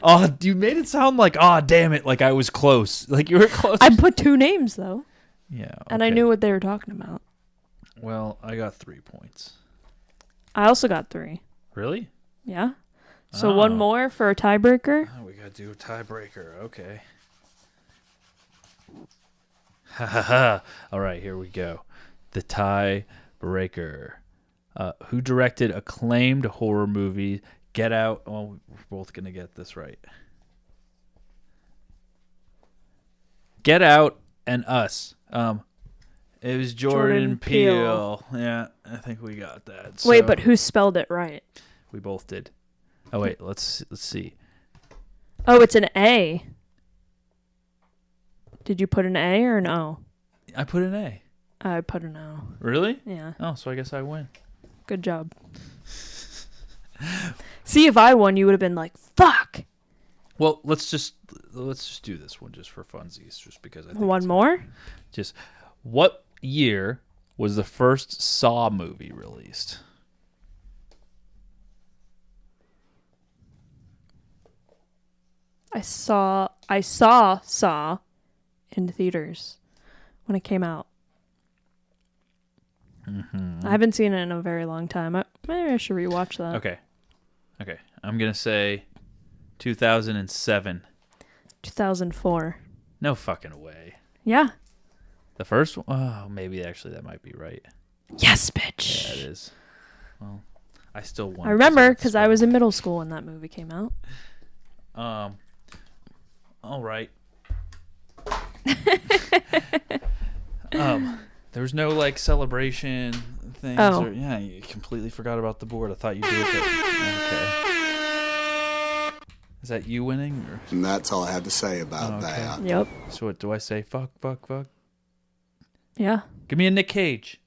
Oh, you made it sound like, oh, damn it, like I was close. Like you were close. I put 2 names, though. Yeah. Okay. And I knew what they were talking about. Well, I got 3 points. I also got 3. Really? Yeah. So one more for a tiebreaker. Oh, we got to do a tiebreaker. Okay. Ha ha ha. All right, here we go. The tiebreaker. Who directed acclaimed horror movie Get Out? Oh, we're both going to get this right. Get Out and Us. It was Jordan Peele. Yeah, I think we got that. Wait, but who spelled it right? We both did. Oh wait, let's see. Oh, it's an A. Did you put an A or an O? I put an A. I put an O. Really? Yeah. Oh, so I guess I win. Good job. See, if I won, you would have been like, "Fuck." Well, let's just do this one just for funsies, just because I think one more. Just what year was the first Saw movie released? I saw Saw in theaters when it came out. Mm-hmm. I haven't seen it in a very long time. Maybe I should rewatch that. Okay. I'm gonna say 2007. 2004. No fucking way. Yeah. The first one? Oh, maybe actually that might be right. Yes, bitch. Yeah, it is. Well, I still won. I remember because I was in middle school when that movie came out. All right. There was no like celebration things. Oh. Or, yeah, you completely forgot about the board. I thought you did it. Okay. Is that you winning? Or? And that's all I had to say about that. Yep. So what do I say? Fuck. Yeah. Give me a Nick Cage.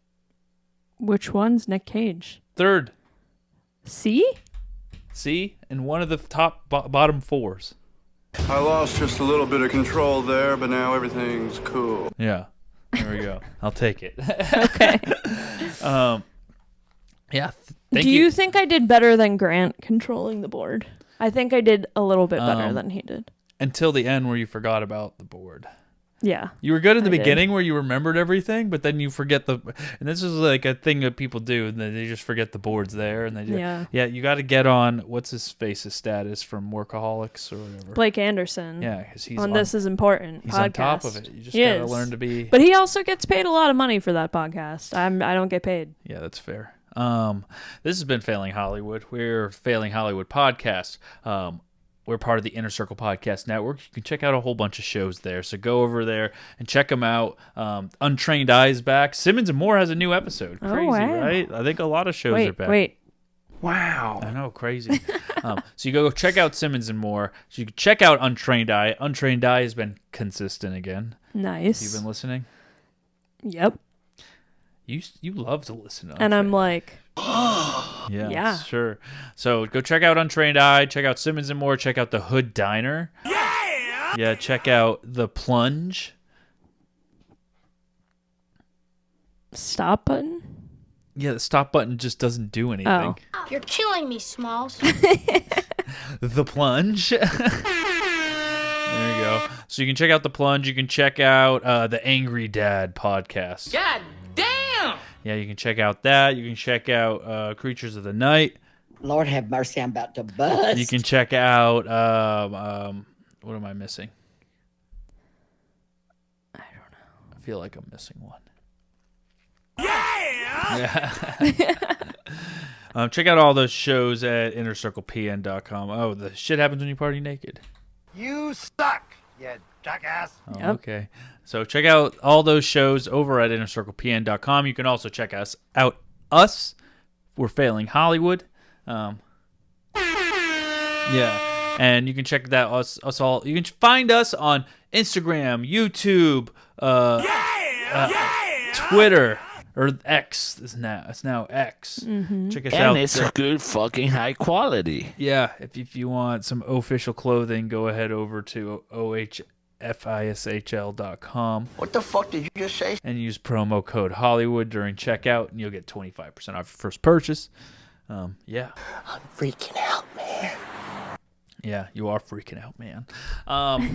Which one's Nick Cage? Third. C? And one of the top bottom 4s. I lost just a little bit of control there, but now everything's cool. Yeah. There we go. I'll take it. Okay. Yeah. Do you think I did better than Grant controlling the board? I think I did a little bit better than he did. Until the end where you forgot about the board. Yeah. You were good in the beginning where you remembered everything, but then you forget and this is like a thing that people do, and they just forget the board's there, and they just, yeah, you got to get on, what's his face's status from Workaholics or whatever. Blake Anderson. Yeah, because he's on This Is Important he's podcast. on top of it. You just got to learn to be. But he also gets paid a lot of money for that podcast. I don't get paid. Yeah, that's fair. This has been Failing Hollywood. We're Failing Hollywood Podcast. We're part of the Inner Circle Podcast Network. You can check out a whole bunch of shows there. So go over there and check them out. Untrained Eye is back. Simmons and More has a new episode. Crazy, wow. right? I think a lot of shows are back. Wait. Wow. I know, crazy. So you go check out Simmons and More. So you can check out Untrained Eye. Untrained Eye has been consistent again. Nice. You've been listening? Yep. You love to listen to And I'm like... Yeah, sure. So go check out Untrained Eye, check out Simmons and More, check out the Hood Diner. Yeah, check out the Plunge. Stop button? Yeah, the stop button just doesn't do anything. Oh. You're killing me, Smalls. The Plunge. There you go. So you can check out the Plunge. You can check out the Angry Dad podcast. God damn! Yeah, you can check out that. You can check out Creatures of the Night. Lord have mercy, I'm about to bust. You can check out what am I missing? I don't know. I feel like I'm missing one. Check out all those shows at innercirclepn.com. Oh, the shit happens when you party naked. You suck, you jackass. Oh, Yep. Okay. So check out all those shows over at innercirclepn.com. You can also check us out. We're Failing Hollywood. Yeah. And you can check that us all. You can find us on Instagram, YouTube, Twitter, or X. It's now X. Mm-hmm. Check us And out. it's good fucking high quality. Yeah, if you want some official clothing, go ahead over to ohfishl.com. What the fuck did you just say? And use promo code Hollywood during checkout, and you'll get 25% off your first purchase. Yeah. I'm freaking out, man. Yeah, you are freaking out, man.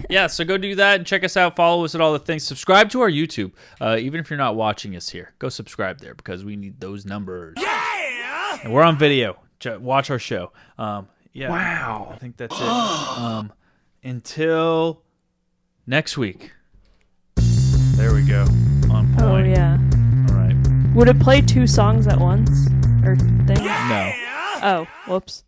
Yeah, so go do that and check us out. Follow us at all the things. Subscribe to our YouTube. Even if you're not watching us here, go subscribe there because we need those numbers. Yeah! And we're on video. Watch our show. Yeah. Wow. I think that's it. Until next week. There we go. On point. Oh, yeah. All right. Would it play two songs at once? Or things? No. Oh, whoops.